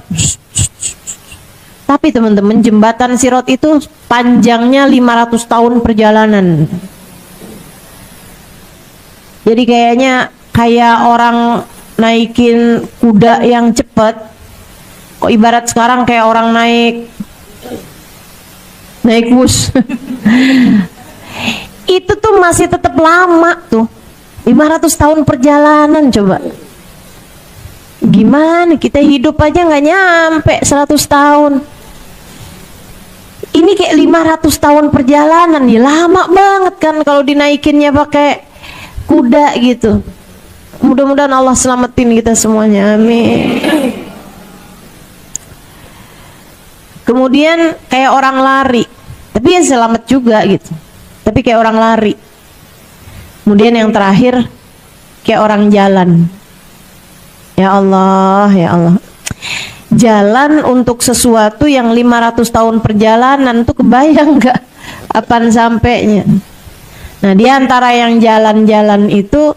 Tapi teman-teman, jembatan sirat itu panjangnya 500 tahun perjalanan. Jadi kayaknya kayak orang naikin kuda yang cepat. Kok ibarat sekarang kayak orang naik bus. Itu tuh masih tetap lama tuh. 500 tahun perjalanan, coba. Gimana kita hidup aja nggak nyampe 100 tahun. Ini kayak 500 tahun perjalanan, ya lama banget kan kalau dinaikinnya pakai kuda gitu. Mudah-mudahan Allah selamatin kita semuanya, amin. Kemudian kayak orang lari, tapi ya selamat juga gitu. Tapi kayak orang lari. Kemudian yang terakhir kayak orang jalan. Ya Allah, ya Allah. Jalan untuk sesuatu yang 500 tahun perjalanan tuh kebayang nggak apaan sampainya. Nah, di antara yang jalan-jalan itu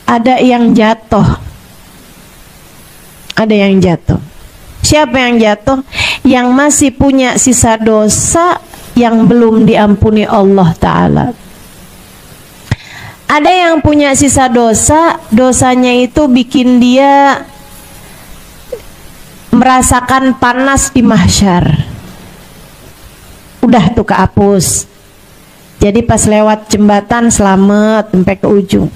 ada yang jatuh. Ada yang jatuh. Siapa yang jatuh? Yang masih punya sisa dosa yang belum diampuni Allah Ta'ala. Ada yang punya sisa dosa, dosanya itu bikin dia merasakan panas di mahsyar. Udah tuh kehapus. Jadi pas lewat jembatan selamat sampai ke ujung.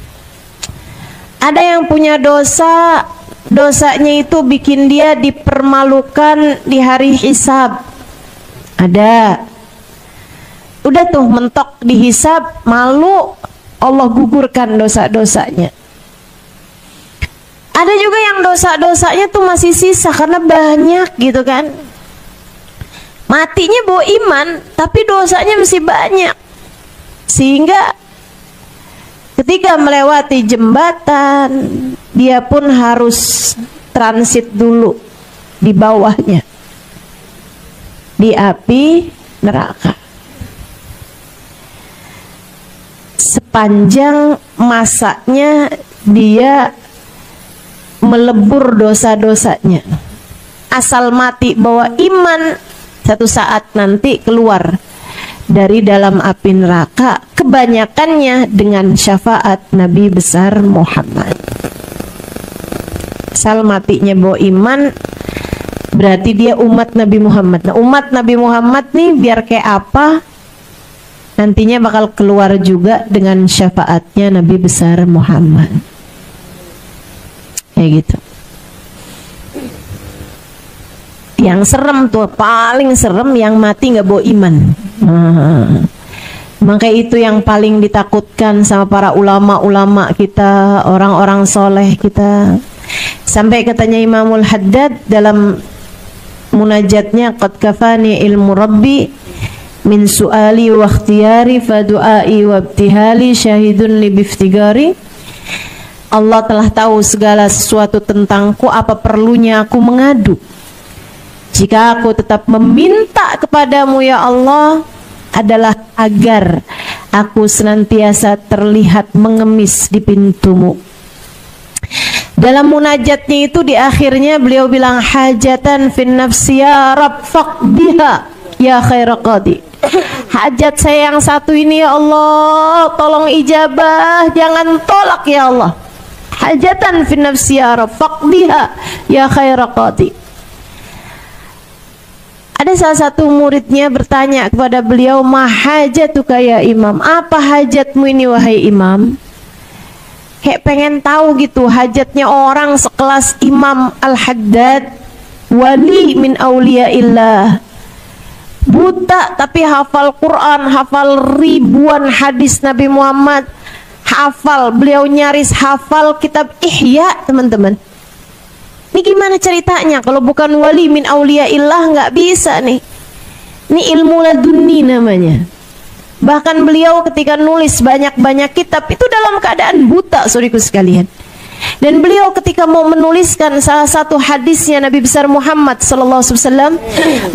Ada yang punya dosa, dosanya itu bikin dia dipermalukan di hari hisab. Ada. Udah tuh mentok dihisab, malu, Allah gugurkan dosa-dosanya. Ada juga yang dosa-dosanya tuh masih sisa karena banyak gitu kan. Matinya bawa iman, tapi dosanya masih banyak. Sehingga ketika melewati jembatan, dia pun harus transit dulu di bawahnya, di api neraka. Sepanjang masanya dia melebur dosa-dosanya, asal mati bawa iman, satu saat nanti keluar dari dalam api neraka, kebanyakannya dengan syafaat Nabi besar Muhammad. Asal matinya bawa iman, berarti dia umat Nabi Muhammad. Nah, umat Nabi Muhammad nih biar kayak apa, nantinya bakal keluar juga dengan syafaatnya Nabi besar Muhammad. Kayak gitu. Yang serem tuh, paling serem yang mati nggak bawa iman. Maka itu yang paling ditakutkan sama para ulama-ulama kita, orang-orang soleh kita. Sampai katanya Imamul Haddad dalam munajatnya, qad kafani ilmu rabbi min su'ali wa ikhtiyari fa du'ai wa ibtihali syahidun li biftigari. Allah telah tahu segala sesuatu tentangku, apa perlunya aku mengadu? Jika aku tetap meminta kepadamu ya Allah, adalah agar aku senantiasa terlihat mengemis di pintumu. Dalam munajatnya itu di akhirnya beliau bilang, hajatan fin nafsi ya Rabb faqdiha ya khaira qadi. Hajat saya yang satu ini ya Allah, tolong ijabah, jangan tolak ya Allah. Hajatan fin nafsi ya Rabb faqdiha ya khaira qadi. Ada salah satu muridnya bertanya kepada beliau, ma hajatuka ya Imam, apa hajatmu ini wahai Imam? Kayak pengen tahu gitu hajatnya orang sekelas Imam Al-Haddad, wali min auliyaillah, buta tapi hafal Quran, hafal ribuan hadis Nabi Muhammad, hafal, beliau nyaris hafal kitab Ihya, teman-teman. Ini gimana ceritanya? Kalau bukan wali min auliyaillah nggak bisa nih. Ini ilmu laduni namanya. Bahkan beliau ketika nulis banyak-banyak kitab itu dalam keadaan buta, saudaraku sekalian. Dan beliau ketika mau menuliskan salah satu hadisnya Nabi besar Muhammad SAW,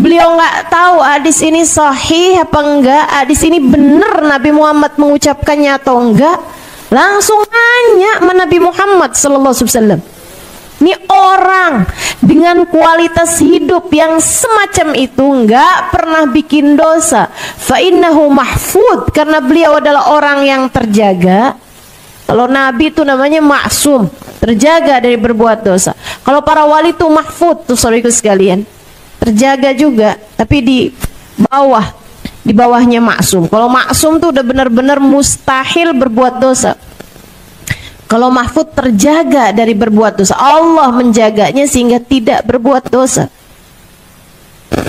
beliau nggak tahu hadis ini sahih apa enggak, hadis ini benar Nabi Muhammad mengucapkannya atau enggak. Langsung nanya sama Nabi Muhammad SAW. Ini orang dengan kualitas hidup yang semacam itu nggak pernah bikin dosa. Fa innahu mahfud, karena beliau adalah orang yang terjaga. Kalau Nabi itu namanya maksum, terjaga dari berbuat dosa. Kalau para wali itu mahfud tuh saudaraku sekalian, terjaga juga, tapi di bawahnya maksum. Kalau maksum tuh udah benar-benar mustahil berbuat dosa. Kalau mahfud terjaga dari berbuat dosa, Allah menjaganya sehingga tidak berbuat dosa.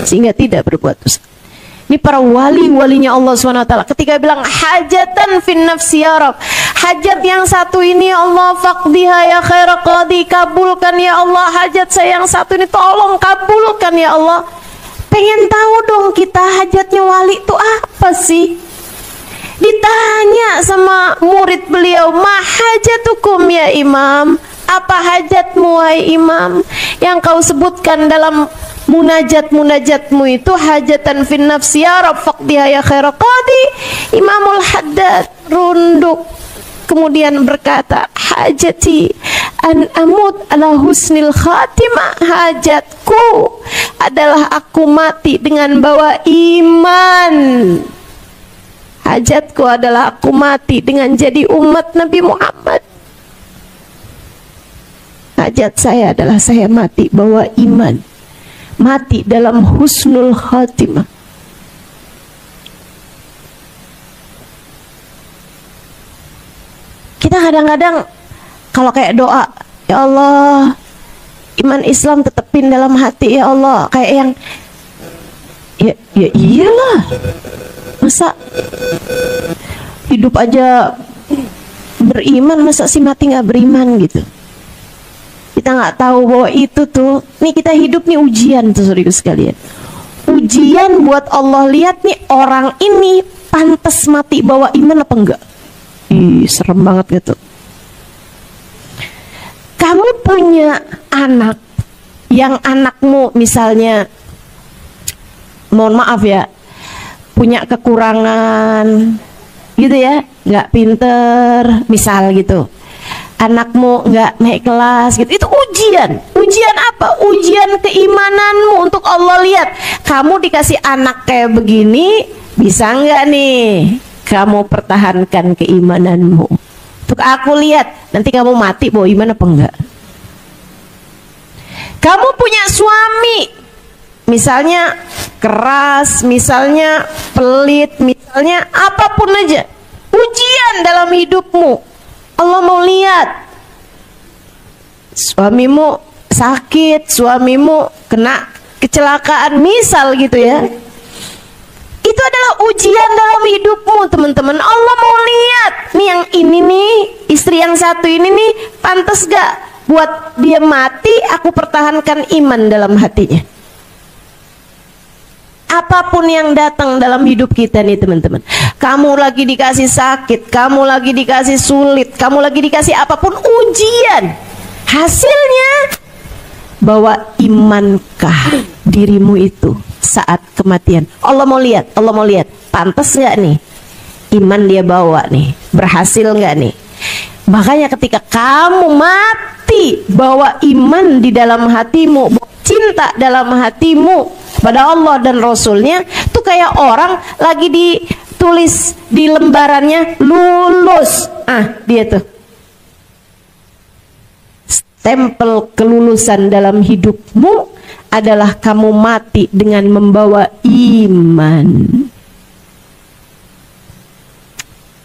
Sehingga tidak berbuat dosa. Ini para wali-walinya Allah SWT. Ketika bilang hajatan fin nafsi ya Rabb, hajat yang satu ini ya Allah, faqdiha ya khaira qadi, kabulkan ya Allah hajat saya yang satu ini, tolong kabulkan ya Allah. Pengen tahu dong kita hajatnya wali itu apa sih? Ditanya sama murid beliau, ma hajatukum ya Imam, apa hajatmu wahai Imam? Yang kau sebutkan dalam munajat-munajatmu itu hajatan fin nafsi ya Rabb faqdiha ya khaira qadi. Imamul Haddad runduk kemudian berkata, hajati an amut ala husnil khatimah, hajatku adalah aku mati dengan bawa iman. Hajatku adalah aku mati dengan jadi umat Nabi Muhammad. Hajat saya adalah saya mati bawa iman, mati dalam husnul khatimah. Kita kadang-kadang kalau kayak doa, ya Allah, iman Islam tetepin dalam hati ya Allah, kayak yang ya iyalah, masa hidup aja beriman, masa sih mati nggak beriman gitu. Kita nggak tahu bahwa itu tuh, nih kita hidup nih ujian tuh saudaraku sekalian, ujian buat Allah lihat nih orang ini pantas mati bawa iman apa enggak. Ih, serem banget gitu. Kamu punya anak yang anakmu misalnya, mohon maaf ya, punya kekurangan gitu ya, nggak pinter misal gitu, anakmu nggak naik kelas gitu, itu ujian. Ujian apa? Ujian keimananmu untuk Allah lihat kamu dikasih anak kayak begini, bisa nggak nih kamu pertahankan keimananmu. Untuk aku lihat nanti kamu mati bawa iman apa enggak. Kamu punya suami, misalnya keras, misalnya pelit, misalnya apapun aja, ujian dalam hidupmu. Allah mau lihat. Suamimu sakit, suamimu kena kecelakaan, misal gitu ya. Itu adalah ujian dalam hidupmu, teman-teman. Allah mau lihat, nih yang ini nih, istri yang satu ini nih, pantas gak buat dia mati, aku pertahankan iman dalam hatinya. Apapun yang datang dalam hidup kita nih teman-teman, kamu lagi dikasih sakit, kamu lagi dikasih sulit, kamu lagi dikasih apapun ujian, hasilnya bahwa imankah dirimu itu saat kematian. Allah mau lihat, Allah mau lihat, pantas nggak nih iman dia bawa nih, berhasil nggak nih. Makanya ketika kamu mati bawa iman di dalam hatimu, cinta dalam hatimu pada Allah dan Rasulnya, tuh kayak orang lagi ditulis di lembarannya lulus. Dia tuh stempel kelulusan dalam hidupmu adalah kamu mati dengan membawa iman.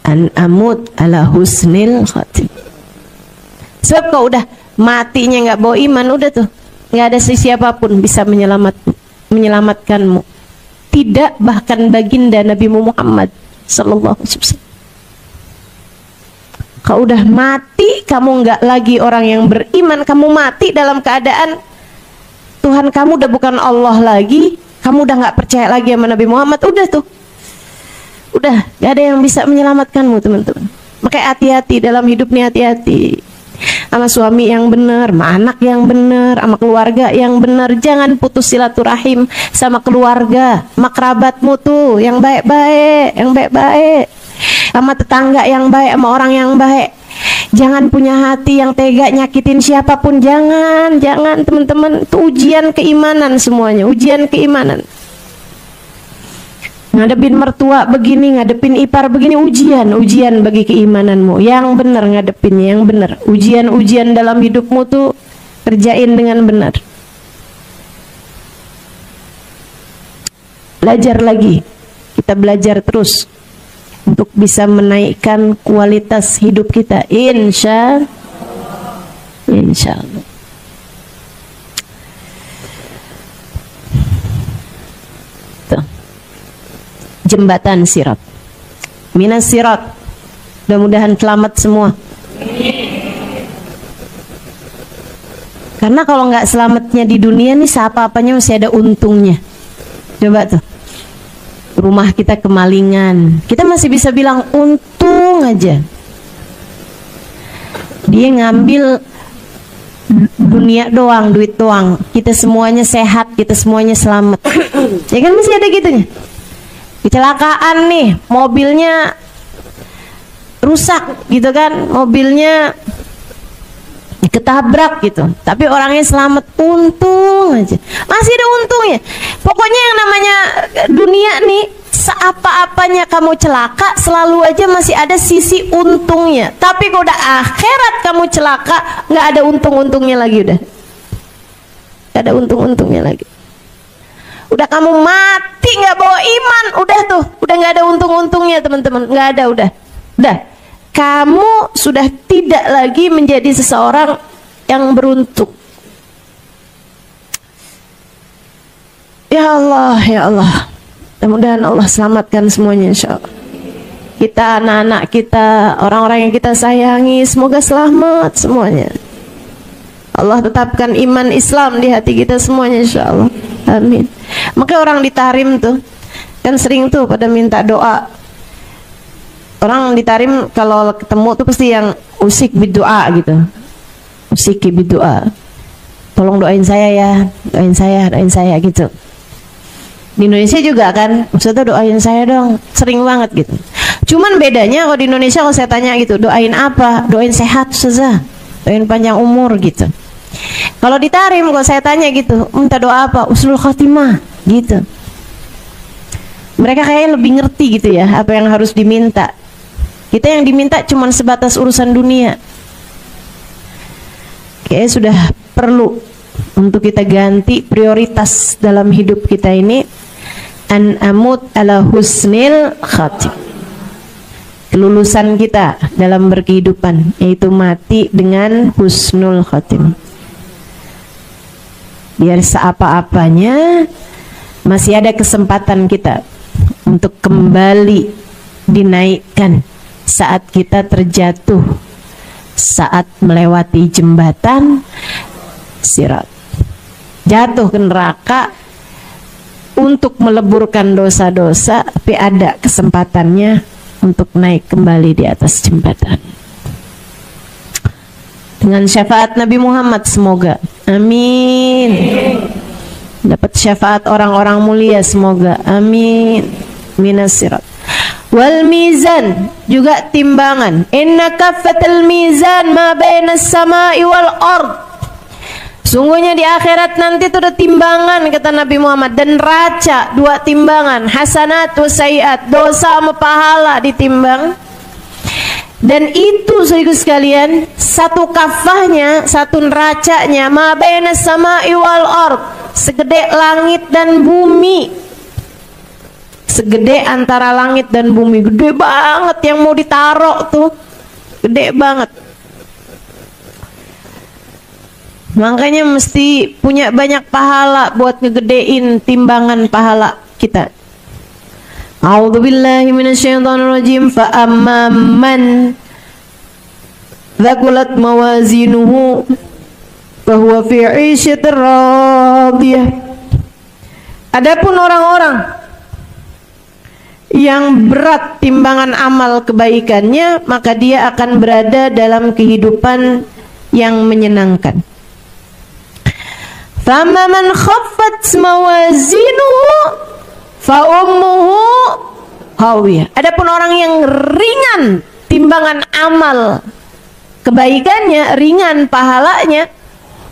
An amut ala husnil khatim. Sebab kau udah matinya nggak bawa iman, udah tuh nggak ada siapapun bisa menyelamatkanmu. Tidak bahkan baginda Nabi Muhammad sallallahu alaihi wasallam. Kau udah mati, kamu nggak lagi orang yang beriman, kamu mati dalam keadaan Tuhan kamu udah bukan Allah lagi, kamu udah nggak percaya lagi sama Nabi Muhammad, udah tuh, udah gak ada yang bisa menyelamatkanmu teman-teman. Makanya hati-hati dalam hidup nih, hati-hati sama suami yang benar, sama anak yang benar, sama keluarga yang benar. Jangan putus silaturahim sama keluarga, sama kerabatmu tuh yang baik-baik, yang baik-baik, sama tetangga yang baik, sama orang yang baik. Jangan punya hati yang tega nyakitin siapapun, jangan, jangan teman-teman. Itu ujian keimanan semuanya, ujian keimanan. Ngadepin mertua begini, ngadepin ipar begini, ujian bagi keimananmu. Yang benar ngadepinnya, yang benar. Ujian dalam hidupmu tuh kerjain dengan benar. Belajar lagi, kita belajar terus untuk bisa menaikkan kualitas hidup kita, insya Allah. Tuh. Jembatan sirat, minas sirat, mudah-mudahan selamat semua. Karena kalau nggak selamatnya di dunia nih, apa-apanya masih ada untungnya. Coba tuh, rumah kita kemalingan, kita masih bisa bilang untung aja. Dia ngambil dunia doang, duit doang, kita semuanya sehat, kita semuanya selamat. Ya kan masih ada gitunya. Kecelakaan nih, mobilnya rusak gitu kan, mobilnya ketabrak gitu, tapi orangnya selamat, untung aja, masih ada untungnya. Pokoknya yang namanya dunia nih, seapa-apanya kamu celaka, selalu aja masih ada sisi untungnya. Tapi kalau udah akhirat kamu celaka, nggak ada untung-untungnya lagi, udah nggak ada untung-untungnya lagi. Udah kamu mati nggak bawa iman, udah tuh, udah nggak ada untung-untungnya teman-teman, nggak ada, udah. Kamu sudah tidak lagi menjadi seseorang yang beruntung. Ya Allah, ya Allah. Mudah-mudahan Allah selamatkan semuanya insya Allah. Kita, anak-anak kita, orang-orang yang kita sayangi, semoga selamat semuanya. Allah tetapkan iman Islam di hati kita semuanya insya Allah. Amin. Makanya orang di Tahrim tuh kan sering tuh pada minta doa. Orang di Tahrim kalau ketemu tuh pasti yang usik bidoa gitu, usik bidoa, tolong doain saya ya, doain saya gitu. Di Indonesia juga kan, maksudnya doain saya dong, sering banget gitu. Cuman bedanya kalau di Indonesia kalau saya tanya gitu, doain apa? Doain sehat saja, doain panjang umur gitu. Kalau di Tahrim kalau saya tanya gitu, minta doa apa? Husnul khatimah gitu. Mereka kayaknya lebih ngerti gitu ya apa yang harus diminta. Kita yang diminta cuma sebatas urusan dunia. Kayaknya sudah perlu untuk kita ganti prioritas dalam hidup kita ini, an amut ala husnil khatim. Kelulusan kita dalam berkehidupan yaitu mati dengan husnul khatim. Biar seapa-apanya masih ada kesempatan kita untuk kembali dinaikkan saat kita terjatuh, saat melewati jembatan sirat, jatuh ke neraka untuk meleburkan dosa-dosa, tapi ada kesempatannya untuk naik kembali di atas jembatan dengan syafaat Nabi Muhammad. Semoga amin, dapat syafaat orang-orang mulia, semoga amin. Minas sirat wal mizan, juga timbangan. Inna kaffatal mizan ma bainas samai wal ard. Sungguhnya di akhirat nanti itu ada timbangan, kata Nabi Muhammad, dan raca, dua timbangan, hasanat wa sayiat, dosa sama pahala ditimbang. Dan itu saudara sekalian, satu kafahnya, satu neracanya, ma bainas samai wal ard, segede langit dan bumi, segede antara langit dan bumi, gede banget, yang mau ditaruh tuh gede banget. Makanya mesti punya banyak pahala buat ngegedein timbangan pahala kita. A'udzubillahi minasyaitonirrajim. Fa amman thaqulat mawazinuhu fa huwa fi 'ishatir radiyah. Adapun orang-orang yang berat timbangan amal kebaikannya, maka dia akan berada dalam kehidupan yang menyenangkan. Fama man khaffat mawazinuhu fa ummuhu hawiyah. Adapun orang yang ringan timbangan amal kebaikannya, ringan pahalanya,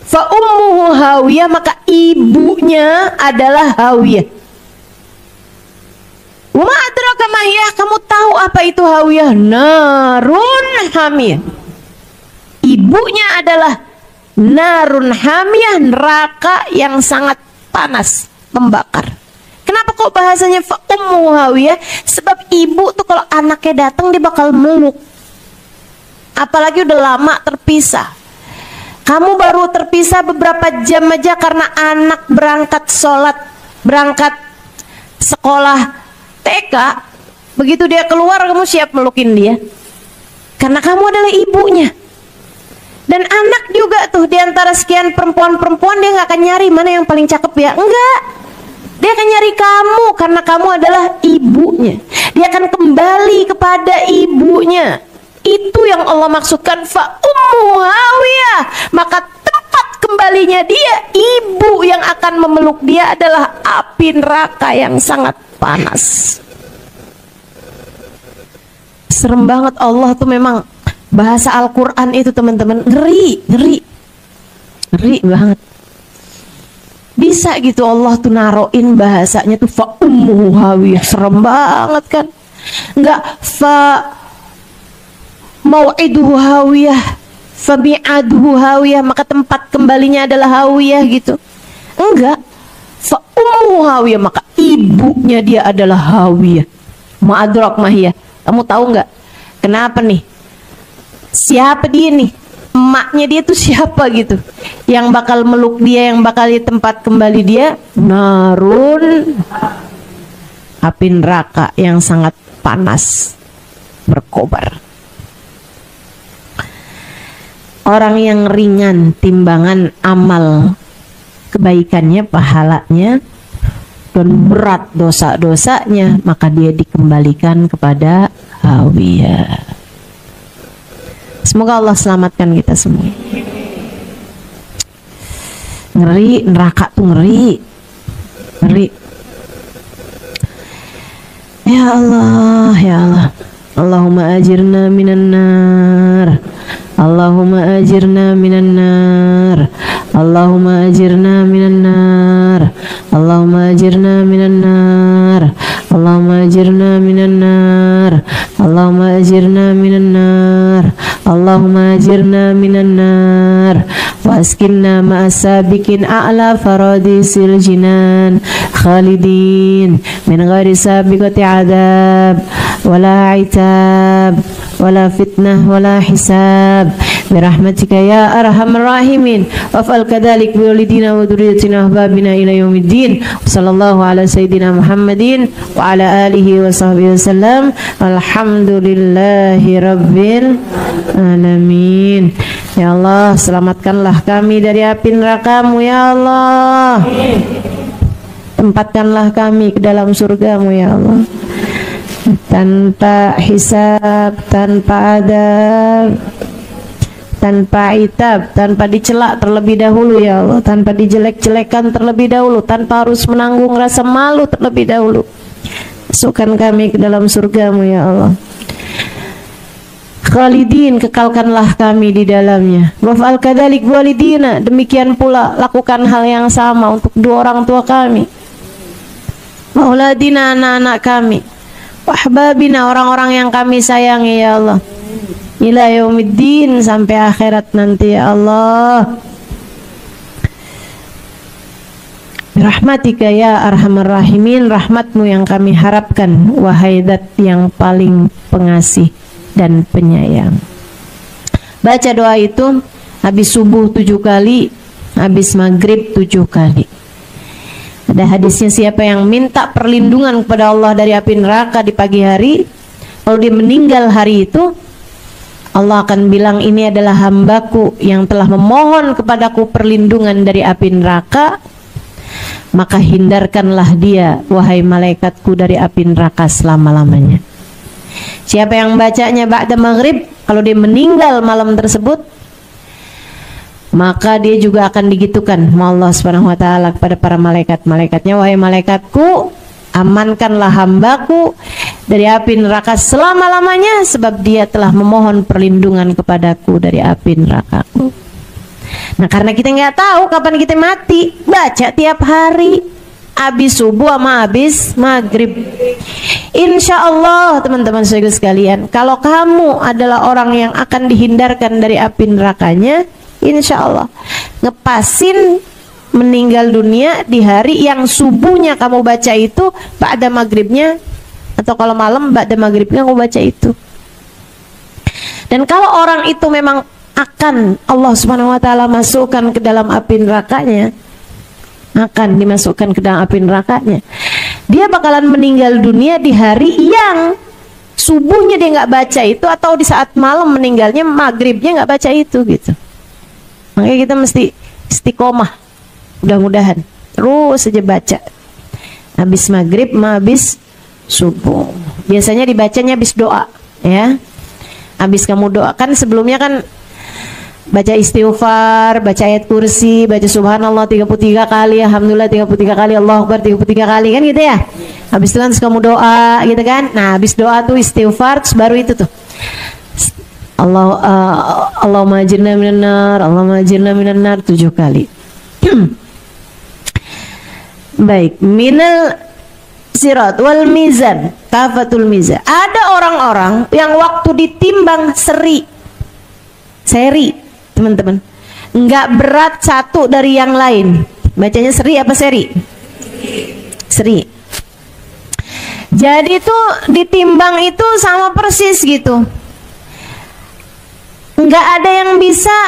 fa ummuhu hawiyah, maka ibunya adalah hawiyah. Wa ma adraka ma hiya, kamu tahu apa itu hawiyah? Narun hamiyah. Ibunya adalah narun hamiyah, neraka yang sangat panas, membakar. Kenapa kok bahasanya fa ummu hawiyah? Sebab ibu tuh kalau anaknya datang dia bakal meluk. Apalagi udah lama terpisah. Kamu baru terpisah beberapa jam aja karena anak berangkat sholat, berangkat sekolah TK. Begitu dia keluar, kamu siap melukin dia karena kamu adalah ibunya. Dan anak juga tuh, diantara sekian perempuan-perempuan, dia nggak akan nyari mana yang paling cakep ya, enggak. Dia akan nyari kamu karena kamu adalah ibunya. Dia akan kembali kepada ibunya. Itu yang Allah maksudkan fa ummu hawiyah. Maka tempat kembalinya dia, ibu yang akan memeluk dia adalah api neraka yang sangat panas. Serem banget. Allah tuh memang, bahasa Al-Quran itu teman-teman, ngeri banget. Bisa gitu Allah tuh naroin bahasanya tuh fa ummu hawiyah, serem banget kan. Enggak fa mau'iduhu hawiyah, fa mi'aduhu hawiyah, maka tempat kembalinya adalah hawiyah gitu. Enggak, fa ummu hawiyah, maka ibunya dia adalah hawiyah. Ma'adrak mahiyah. Kamu tahu nggak kenapa nih? Siapa dia nih? Emaknya dia tuh siapa gitu? Yang bakal meluk dia, yang bakal di tempat kembali dia, narun, api neraka yang sangat panas, berkobar. Orang yang ringan timbangan amal kebaikannya, pahalanya, dan berat dosa-dosanya, maka dia dikembalikan kepada hawiyah. Semoga Allah selamatkan kita semua. Ngeri, neraka tuh ngeri. Ya Allah, ya Allah. Allahumma ajirna minan nar. Allahumma ajirna minan nar. Allahumma ajirna minan nar. Allahumma ajirna minan nar. Allahumma ajirna minan nar, Allahumma ajirna minan nar, Allahumma ajirna minan nar, wa askinna ma'asabikin a'la faradisil jinan khalidin min ghairi sabiqati adab wala itab wala fitnah wala hisab birahmatika ya arhamar rahimin waf'al kadzalik bi walidina wa dzurriyyatina wa ahbabina ila yaumiddin. Sallallahu ala sayyidina Muhammadin wa ala alihi wa sahbihi wasallam. Alhamdulillahi rabbil alamin. Ya Allah, selamatkanlah kami dari api neraka-Mu ya Allah. Tempatkanlah kami ke dalam surga-Mu ya Allah, tanpa hisab, tanpa adab, tanpa itab, tanpa dicela terlebih dahulu ya Allah, tanpa dijelek-jelekan terlebih dahulu, tanpa harus menanggung rasa malu terlebih dahulu. Masukkan kami ke dalam surga-Mu ya Allah. Khalidin, kekalkanlah kami di dalamnya. Waf'al kadzalik walidina, demikian pula lakukan hal yang sama untuk dua orang tua kami, mauladina, anak-anak kami, wahbabina, orang-orang yang kami sayangi ya Allah, ila yaumiddin, sampai akhirat nanti ya Allah. Rahmatika ya arhamar rahimin, rahmat-Mu yang kami harapkan, wahai Zat yang paling pengasih dan penyayang. Baca doa itu habis subuh 7 kali, habis maghrib 7 kali. Ada hadisnya, siapa yang minta perlindungan kepada Allah dari api neraka di pagi hari, kalau dia meninggal hari itu, Allah akan bilang, ini adalah hambaku yang telah memohon kepadaku perlindungan dari api neraka, maka hindarkanlah dia, wahai malaikatku, dari api neraka selama-lamanya. Siapa yang bacanya ba'da maghrib, kalau dia meninggal malam tersebut, maka dia juga akan digitukan Allah Subhanahu wa taala kepada para malaikat-malaikatnya, wahai malaikatku, amankanlah hambaku dari api neraka selama-lamanya, sebab dia telah memohon perlindungan kepadaku dari api nerakaku. Nah, karena kita nggak tahu kapan kita mati, baca tiap hari, habis subuh sama habis maghrib. Insya Allah teman-teman saudara sekalian, kalau kamu adalah orang yang akan dihindarkan dari api nerakanya, insya Allah ngepasin meninggal dunia di hari yang subuhnya kamu baca itu, ba'da maghribnya, atau kalau malam ba'da maghribnya kamu baca itu. Dan kalau orang itu memang akan Allah Subhanahu wa taala masukkan ke dalam api nerakanya, akan dimasukkan ke dalam api nerakanya, dia bakalan meninggal dunia di hari yang subuhnya dia nggak baca itu, atau di saat malam meninggalnya, maghribnya nggak baca itu gitu. Makanya kita mesti istiqomah, mudah-mudahan terus saja baca habis maghrib sama habis subuh. Biasanya dibacanya habis doa ya, habis kamu doakan sebelumnya kan baca istighfar, baca ayat kursi, baca subhanallah 33 kali, alhamdulillah 33 kali, Allahu Akbar 33 kali kan gitu ya. Habis itu kan kamu doa gitu kan. Nah, habis doa tuh istighfar, terus baru itu tuh Allahumma ajirna minan nar, Allahumma ajirna minan nar 7 kali. Baik, minal sirat wal mizan, kafatul mizan. Ada orang-orang yang waktu ditimbang seri, teman-teman, nggak berat satu dari yang lain. Bacanya seri apa seri? Seri. Jadi itu ditimbang itu sama persis gitu. Nggak ada yang bisa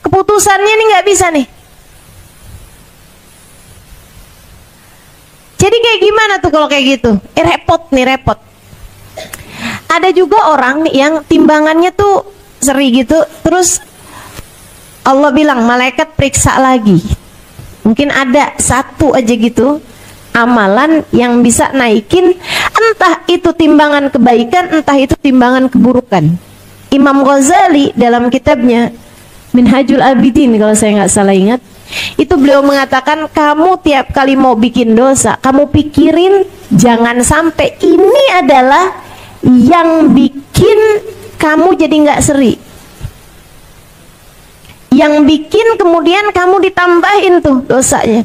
keputusannya nih, nggak bisa nih. Jadi kayak gimana tuh kalau kayak gitu? Repot nih, repot. Ada juga orang yang timbangannya tuh seri gitu, terus Allah bilang malaikat periksa lagi. Mungkin ada satu aja gitu amalan yang bisa naikin, entah itu timbangan kebaikan, entah itu timbangan keburukan. Imam Ghazali dalam kitabnya Minhajul Abidin, kalau saya nggak salah ingat, itu beliau mengatakan, kamu tiap kali mau bikin dosa, kamu pikirin jangan sampai ini adalah yang bikin kamu jadi nggak seri, yang bikin kemudian kamu ditambahin tuh dosanya.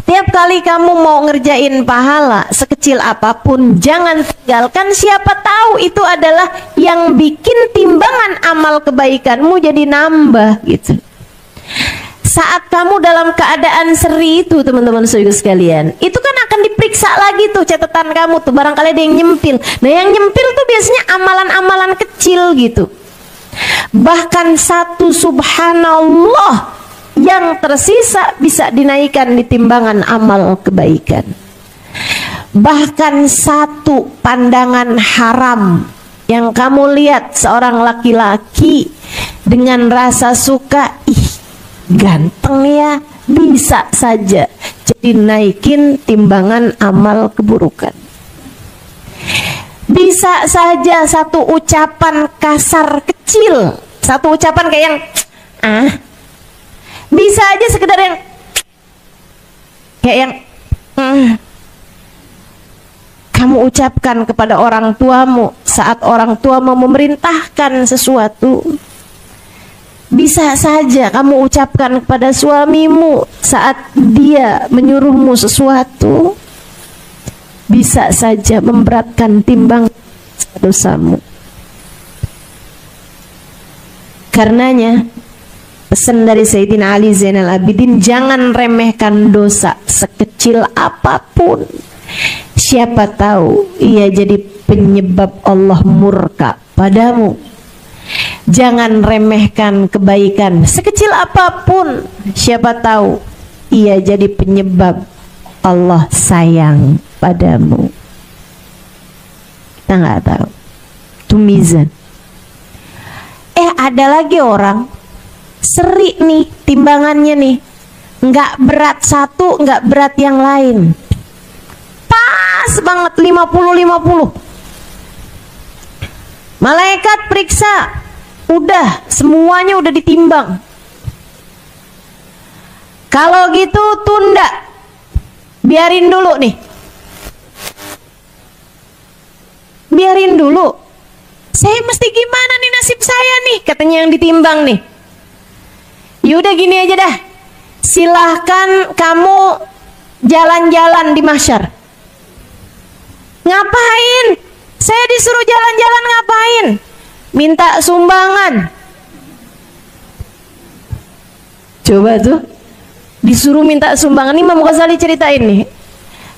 Tiap kali kamu mau ngerjain pahala sekecil apapun, jangan tinggalkan. Siapa tahu itu adalah yang bikin timbangan amal kebaikanmu jadi nambah gitu. Saat kamu dalam keadaan seri itu, teman-teman sekalian, itu kan akan diperiksa lagi tuh catatan kamu tuh, barangkali ada yang nyempil. Nah, yang nyempil tuh biasanya amalan-amalan kecil gitu. Bahkan satu subhanallah yang tersisa bisa dinaikkan di timbangan amal kebaikan. Bahkan satu pandangan haram yang kamu lihat seorang laki-laki dengan rasa suka, ih ganteng ya, bisa saja jadi naikin timbangan amal keburukan. Bisa saja satu ucapan kasar kecil, satu ucapan kayak yang bisa aja sekedar yang kayak yang kamu ucapkan kepada orang tuamu saat orang tua mau memerintahkan sesuatu. Bisa saja kamu ucapkan kepada suamimu saat dia menyuruhmu sesuatu. Bisa saja memberatkan timbang dosamu. Karenanya pesan dari Sayyidina Ali Zainal Abidin, jangan remehkan dosa sekecil apapun. Siapa tahu ia jadi penyebab Allah murka padamu. Jangan remehkan kebaikan sekecil apapun. Siapa tahu ia jadi penyebab Allah sayang padamu. Kita nggak tahu. Itu mizan. Ada lagi orang seri nih timbangannya nih, nggak berat satu, nggak berat yang lain, pas banget 50-50. Malaikat periksa, udah semuanya udah ditimbang. Kalau gitu tunda, biarin dulu nih, biarin dulu. Saya mesti gimana nih nasib saya nih, katanya yang ditimbang nih. Yaudah gini aja dah, silahkan kamu jalan-jalan di mahsyar. Ngapain? Saya disuruh jalan-jalan ngapain? Minta sumbangan. Coba tuh, disuruh minta sumbangan. Ini Imam Ghazali ceritain nih.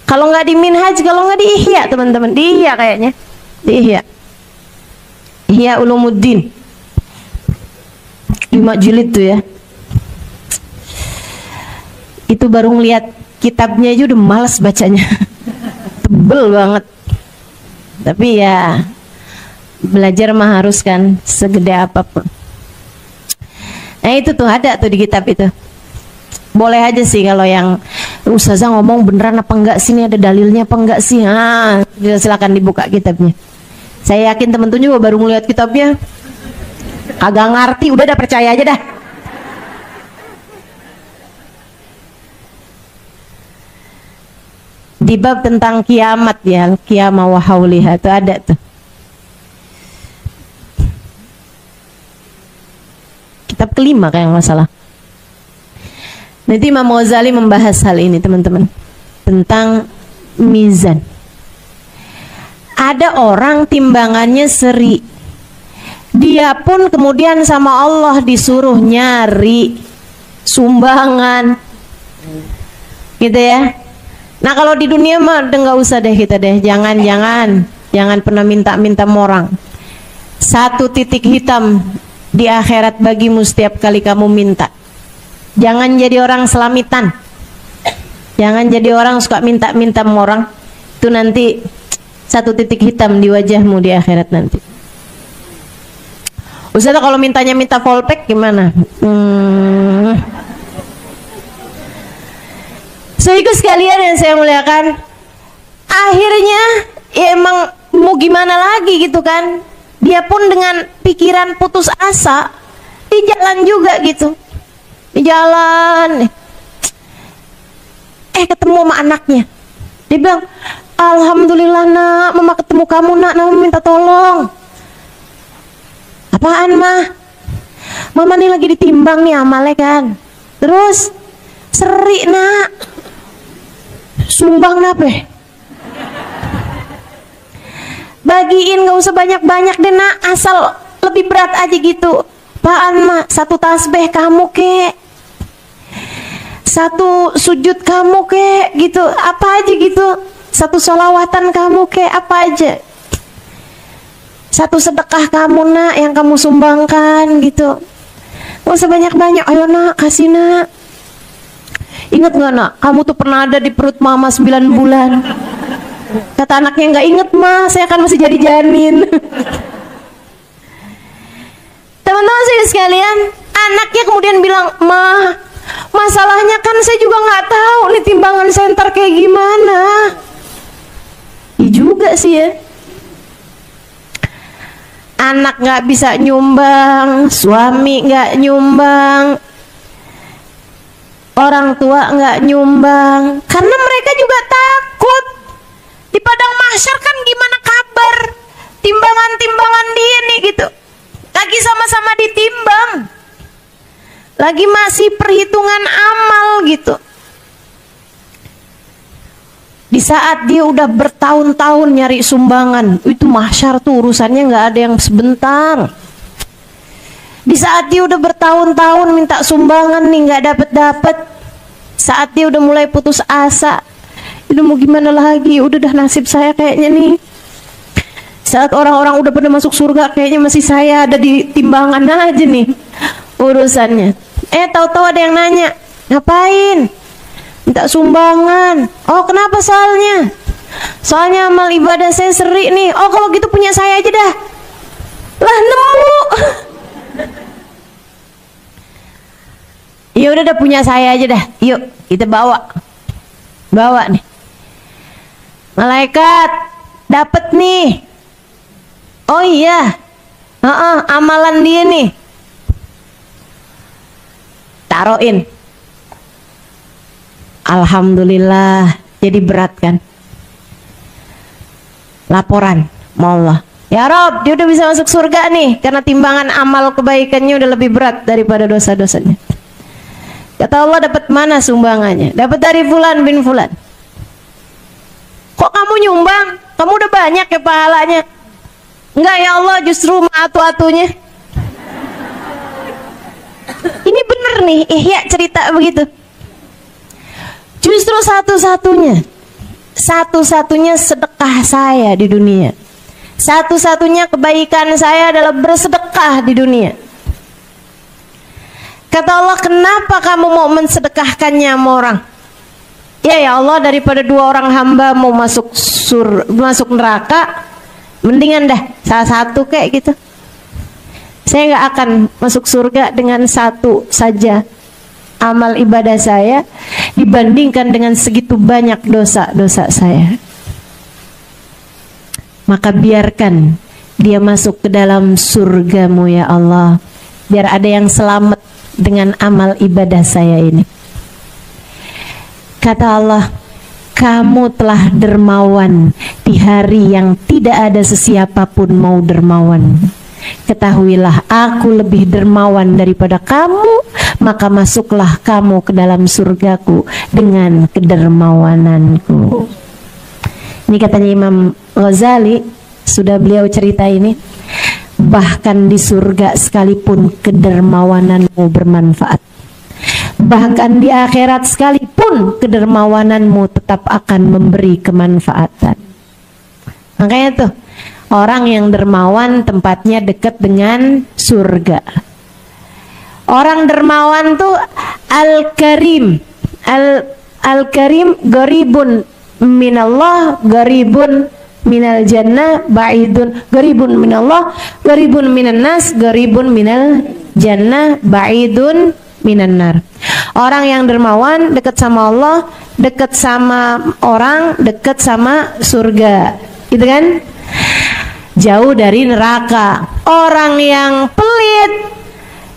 Kalau nggak di Minhaj, kalau nggak di Ihya, teman-teman, di Ihya kayaknya, di Ihya, Ihya Ulumuddin, 5 jilid tuh ya. Itu baru ngeliat kitabnya aja udah males bacanya. Tebel banget. Tapi ya belajar mah harus kan, segede apapun. Nah itu tuh ada tuh di kitab itu. Boleh aja sih kalau yang Ustazah ngomong beneran apa enggak sih, ini ada dalilnya apa enggak sih. Silakan dibuka kitabnya. Saya yakin temen-temen juga baru ngeliat kitabnya agak ngerti, udah percaya aja dah. Di bab tentang kiamat ya, kiamah wa hauliha itu ada tuh. Kitab kelima kayak masalah. Nanti Imam Ghazali membahas hal ini teman-teman, tentang mizan. Ada orang timbangannya seri, dia pun kemudian sama Allah disuruh nyari sumbangan, gitu ya. Nah kalau di dunia mah udah nggak usah deh kita deh, jangan pernah minta-minta orang. Satu titik hitam di akhirat bagimu setiap kali kamu minta. Jangan jadi orang selamitan, jangan jadi orang suka minta-minta orang. Itu nanti satu titik hitam di wajahmu di akhirat nanti. Ustazah kalau mintanya minta fallback gimana? So itu sekalian yang saya muliakan, akhirnya ya emang mau gimana lagi gitu kan. Dia pun dengan pikiran putus asa di jalan juga gitu, di jalan ketemu sama anaknya. Dia bilang, alhamdulillah nak, mama ketemu kamu nak, mama minta tolong. Apaan mah? Mama nih lagi ditimbang nih amalnya kan. Terus seri nak. Sumbang nape? Bagiin, gak usah banyak-banyak deh nak, asal lebih berat aja gitu. Apaan mak? Satu tasbih kamu kek, satu sujud kamu kek gitu, apa aja gitu. Satu sholawatan kamu kek, apa aja. Satu sedekah kamu nak yang kamu sumbangkan gitu. Gak usah banyak-banyak. Ayo nak, kasih nak. Ingat gak nak, kamu tuh pernah ada di perut mama 9 bulan. Kata anaknya, gak inget mah, saya kan masih jadi janin. Teman-teman saya sekalian, anaknya kemudian bilang, "Ma, masalahnya kan saya juga nggak tahu nih timbangan senter kayak gimana." Iya juga sih ya. Anak nggak bisa nyumbang, suami nggak nyumbang, orang tua nggak nyumbang, karena mereka juga takut di padang mahsyar kan gimana kabar timbangan-timbangan dia nih gitu. Lagi sama-sama ditimbang, lagi masih perhitungan amal gitu. Di saat dia udah bertahun-tahun nyari sumbangan, itu mahsyar tuh urusannya nggak ada yang sebentar. Di saat dia udah bertahun-tahun minta sumbangan nih nggak dapet-dapet, saat dia udah mulai putus asa, udah mau gimana lagi, udah dah nasib saya kayaknya nih. Saat orang-orang udah pada masuk surga, kayaknya masih saya ada di timbangan aja nih urusannya. Tahu-tahu ada yang nanya, "Ngapain? Minta sumbangan." "Oh, kenapa soalnya?" "Soalnya amal ibadah saya seri nih." "Oh, kalau gitu punya saya aja dah." Lah, nemu. Ya udah punya saya aja dah. Yuk, kita bawa nih. Malaikat dapat nih. Oh iya, amalan dia nih, taruhin. Alhamdulillah, jadi berat kan? Laporan sama Allah, "Ya Rob, dia udah bisa masuk surga nih, karena timbangan amal kebaikannya udah lebih berat daripada dosa-dosanya." Kata Allah, "Dapat mana sumbangannya?" "Dapat dari fulan bin fulan." "Kok kamu nyumbang? Kamu udah banyak ya pahalanya." "Enggak ya Allah, justru atu-atunya." Ini bener nih, Ihya cerita begitu. Justru satu-satunya sedekah saya di dunia, satu-satunya kebaikan saya adalah bersedekah di dunia. Kata Allah, "Kenapa kamu mau mensedekahkannya sama orang?" Ya Allah, daripada 2 orang hamba mau masuk neraka, mendingan dah salah satu kayak gitu. Saya nggak akan masuk surga dengan satu saja amal ibadah saya dibandingkan dengan segitu banyak dosa-dosa saya. Maka biarkan dia masuk ke dalam surgamu ya Allah, biar ada yang selamat dengan amal ibadah saya ini. Kata Allah, "Kamu telah dermawan di hari yang tidak ada sesiapapun mau dermawan. Ketahuilah aku lebih dermawan daripada kamu, maka masuklah kamu ke dalam surgaku dengan kedermawananku." Ini katanya Imam Ghazali, sudah beliau cerita ini, bahkan di surga sekalipun kedermawananmu bermanfaat, bahkan di akhirat sekalipun kedermawananmu tetap akan memberi kemanfaatan. Makanya tuh, orang yang dermawan tempatnya dekat dengan surga. Orang dermawan tuh al-karim. Al-karim garibun minallah, garibun minal jannah, ba'idun, garibun minallah, garibun minan nas, garibun minal jannah, ba'idun minan nar. Orang yang dermawan dekat sama Allah, dekat sama orang, dekat sama surga, gitu kan? Jauh dari neraka. Orang yang pelit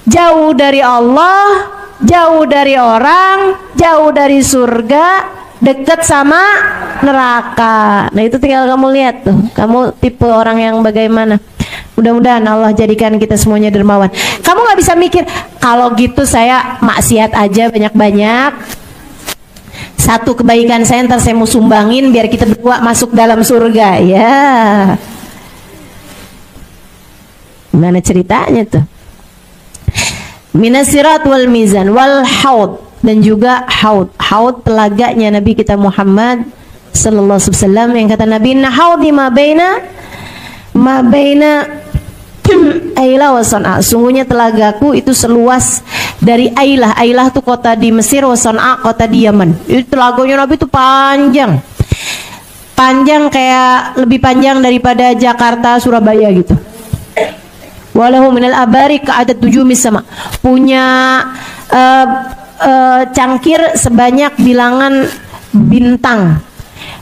jauh dari Allah, jauh dari orang, jauh dari surga, dekat sama neraka. Nah itu tinggal kamu lihat tuh, kamu tipe orang yang bagaimana. Mudah-mudahan Allah jadikan kita semuanya dermawan. Kamu gak bisa mikir, kalau gitu saya maksiat aja banyak-banyak, Satu kebaikan saya ntar saya mau sumbangin biar kita berdua masuk dalam surga. Ya, mana ceritanya tuh? Minas sirat wal mizan wal haud, dan juga haud. Haud telaganya Nabi kita Muhammad sallallahu alaihi wasallam, yang kata Nabi, "Inna haudi ma baina Ailah wa Son'a." Sungguhnya telagaku itu seluas dari Ailah. Ailah itu kota di Mesir, wa Son'a kota di Yaman. Itu telaganya Nabi itu panjang. Panjang kayak lebih panjang daripada Jakarta Surabaya gitu. Walahu minal abari ka'adat tujumis sama. Punya cangkir sebanyak bilangan bintang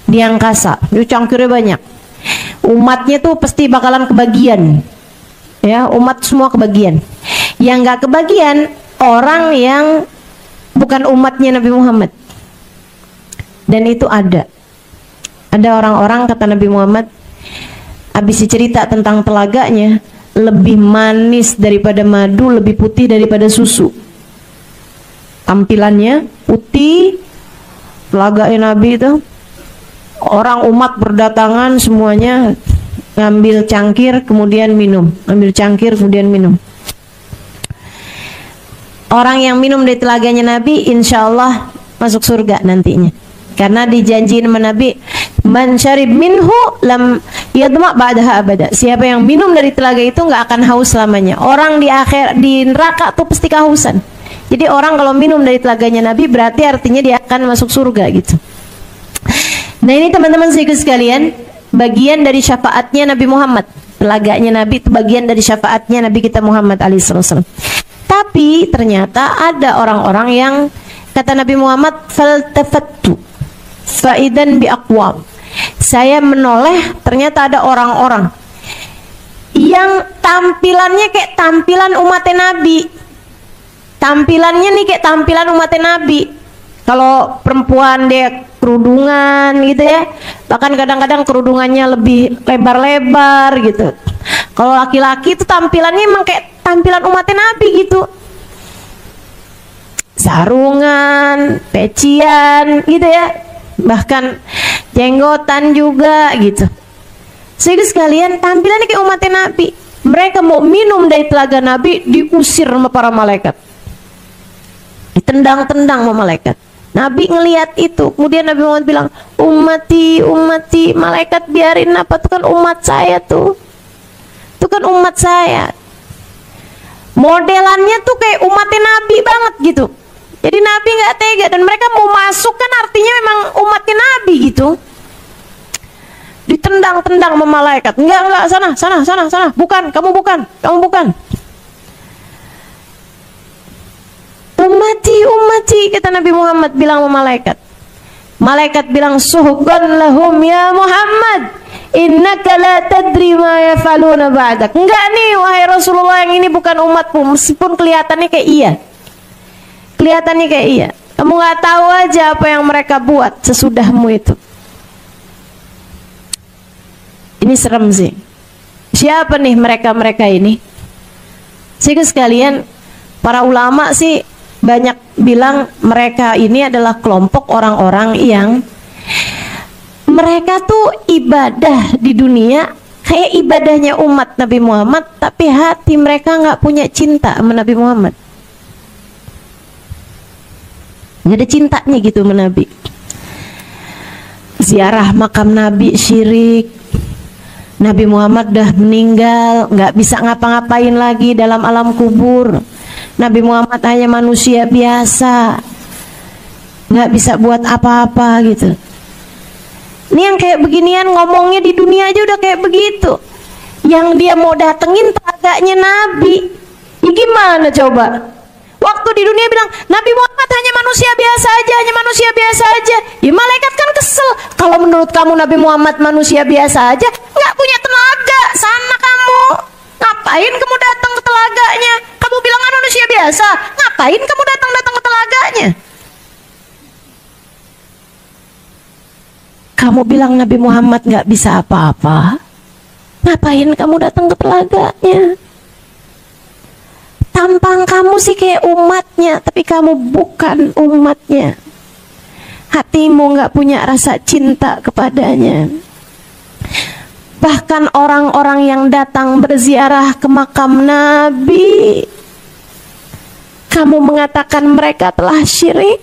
di angkasa. Itu cangkirnya banyak. Umatnya tuh pasti bakalan kebagian. Ya, umat semua kebagian. Yang nggak kebagian orang yang bukan umatnya Nabi Muhammad. Dan itu ada orang-orang, kata Nabi Muhammad, habis cerita tentang telaganya, lebih manis daripada madu, lebih putih daripada susu. Tampilannya putih, telaganya Nabi itu. Orang umat berdatangan semuanya ngambil cangkir kemudian minum, ambil cangkir kemudian minum. Orang yang minum dari telaganya Nabi insya Allah masuk surga nantinya, karena dijanjiin sama Nabi, man syarib minhu lam yadma ba'daha abada. Siapa yang minum dari telaga itu nggak akan haus selamanya. Orang di neraka tuh pasti kehausan. Jadi orang kalau minum dari telaganya Nabi berarti artinya dia akan masuk surga gitu. Nah ini teman-teman sekalian, bagian dari syafaatnya Nabi Muhammad. Telaganya Nabi itu bagian dari syafaatnya Nabi kita Muhammad alaihissalam. Tapi ternyata ada orang-orang yang kata Nabi Muhammad, faltafattu faidan biaqwam. Saya menoleh, ternyata ada orang-orang yang tampilannya kayak tampilan umatnya Nabi. Tampilannya nih kayak tampilan umatnya Nabi. Kalau perempuan dia kerudungan gitu ya, bahkan kadang-kadang kerudungannya lebih lebar-lebar gitu. Kalau laki-laki itu tampilannya emang kayak tampilan umatnya Nabi gitu, sarungan, pecian gitu ya, bahkan jenggotan juga gitu. Sehingga sekalian tampilannya kayak umatnya Nabi. Mereka mau minum dari telaga Nabi, diusir sama para malaikat, ditendang-tendang sama malaikat. Nabi ngelihat itu, kemudian Nabi Muhammad bilang, ummati, ummati, malaikat biarin apa, itu kan umat saya tuh, itu kan umat saya. Modelannya tuh kayak umatnya Nabi banget gitu. Jadi Nabi nggak tega, dan mereka mau masuk kan artinya memang umatnya Nabi gitu. Ditendang-tendang sama malaikat, enggak, sana, bukan, kamu bukan. Ummati, kata Nabi Muhammad bilang sama malaikat. Malaikat bilang, suhqan lahum ya Muhammad, innaka la tadri ma yaf'aluna ba'dak. Enggak nih wahai Rasulullah, yang ini bukan umatmu, meskipun kelihatannya kayak iya. Kelihatannya kayak iya. Kamu nggak tahu aja apa yang mereka buat sesudahmu itu. Ini serem sih. Siapa nih mereka ini? Sehingga sekalian, para ulama sih banyak bilang mereka ini adalah kelompok orang-orang yang mereka tuh ibadah di dunia kayak ibadahnya umat Nabi Muhammad, tapi hati mereka nggak punya cinta sama Nabi Muhammad. Nggak ada cintanya gitu sama Nabi. Ziarah makam Nabi syirik. Nabi Muhammad dah meninggal, nggak bisa ngapa-ngapain lagi dalam alam kubur. Nabi Muhammad hanya manusia biasa, nggak bisa buat apa-apa gitu. Ini yang kayak beginian ngomongnya di dunia aja udah kayak begitu. Yang dia mau datengin telaganya Nabi, ya gimana coba? Waktu di dunia bilang Nabi Muhammad hanya manusia biasa aja, ya malaikat kan kesel. Kalau menurut kamu Nabi Muhammad manusia biasa aja, nggak punya tenaga, sana kamu. Ngapain kamu datang ke telaganya? Kamu bilang kan manusia biasa, ngapain kamu datang ke telaganya? Kamu bilang Nabi Muhammad nggak bisa apa-apa, ngapain kamu datang ke telaganya? Tampang kamu sih kayak umatnya, tapi kamu bukan umatnya. hatimu nggak punya rasa cinta kepadanya. Bahkan orang-orang yang datang berziarah ke makam Nabi, kamu mengatakan mereka telah syirik.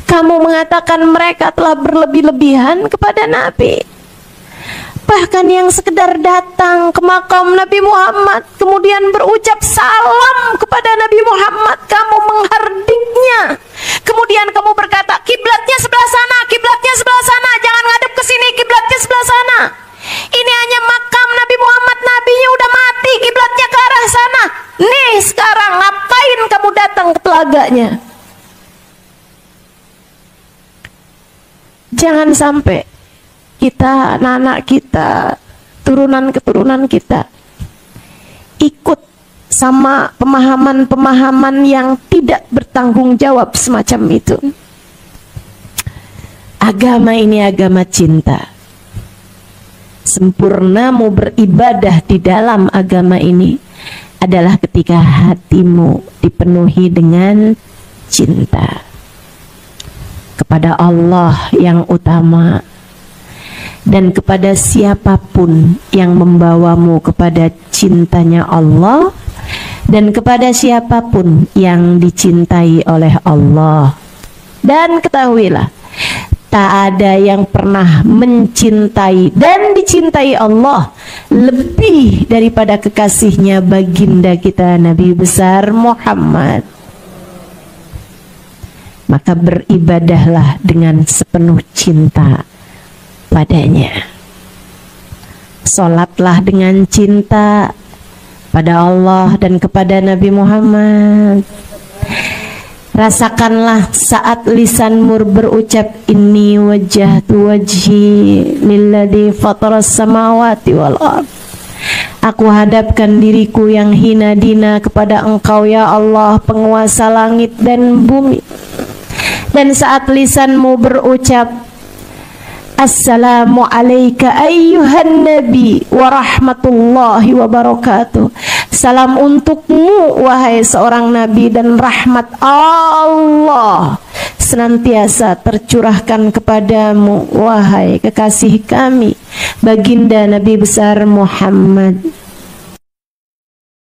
Kamu mengatakan mereka telah berlebih-lebihan kepada Nabi. Bahkan yang sekedar datang ke makam Nabi Muhammad kemudian berucap salam kepada Nabi Muhammad, kamu menghardiknya. Kemudian kamu berkata, kiblatnya sebelah sana, kiblatnya sebelah sana, jangan ngadep ke sini, kiblatnya sebelah sana. Ini hanya makam Nabi Muhammad, nabinya udah mati, kiblatnya ke arah sana. Nih sekarang ngapain kamu datang ke telaganya? Jangan sampai kita, anak-anak kita, turunan-keturunan kita ikut sama pemahaman-pemahaman yang tidak bertanggung jawab semacam itu. Agama ini agama cinta. Sempurnamu beribadah di dalam agama ini adalah ketika hatimu dipenuhi dengan cinta kepada Allah yang utama, dan kepada siapapun yang membawamu kepada cintanya Allah, dan kepada siapapun yang dicintai oleh Allah. Dan ketahuilah, tak ada yang pernah mencintai dan dicintai Allah lebih daripada kekasihnya baginda kita Nabi besar Muhammad. Maka beribadahlah dengan sepenuh cinta padanya. Sholatlah dengan cinta pada Allah dan kepada Nabi Muhammad. Rasakanlah saat lisanmu berucap, inni wajjahtu wajhi lilladzi fataras samawati wal ardh. Aku hadapkan diriku yang hina dina kepada Engkau ya Allah, penguasa langit dan bumi. Dan saat lisanmu berucap, assalamu alayka ayyuhan nabi wa rahmatullahi wa barakatuh. Salam untukmu wahai seorang nabi, dan rahmat Allah senantiasa tercurahkan kepadamu wahai kekasih kami baginda Nabi besar Muhammad.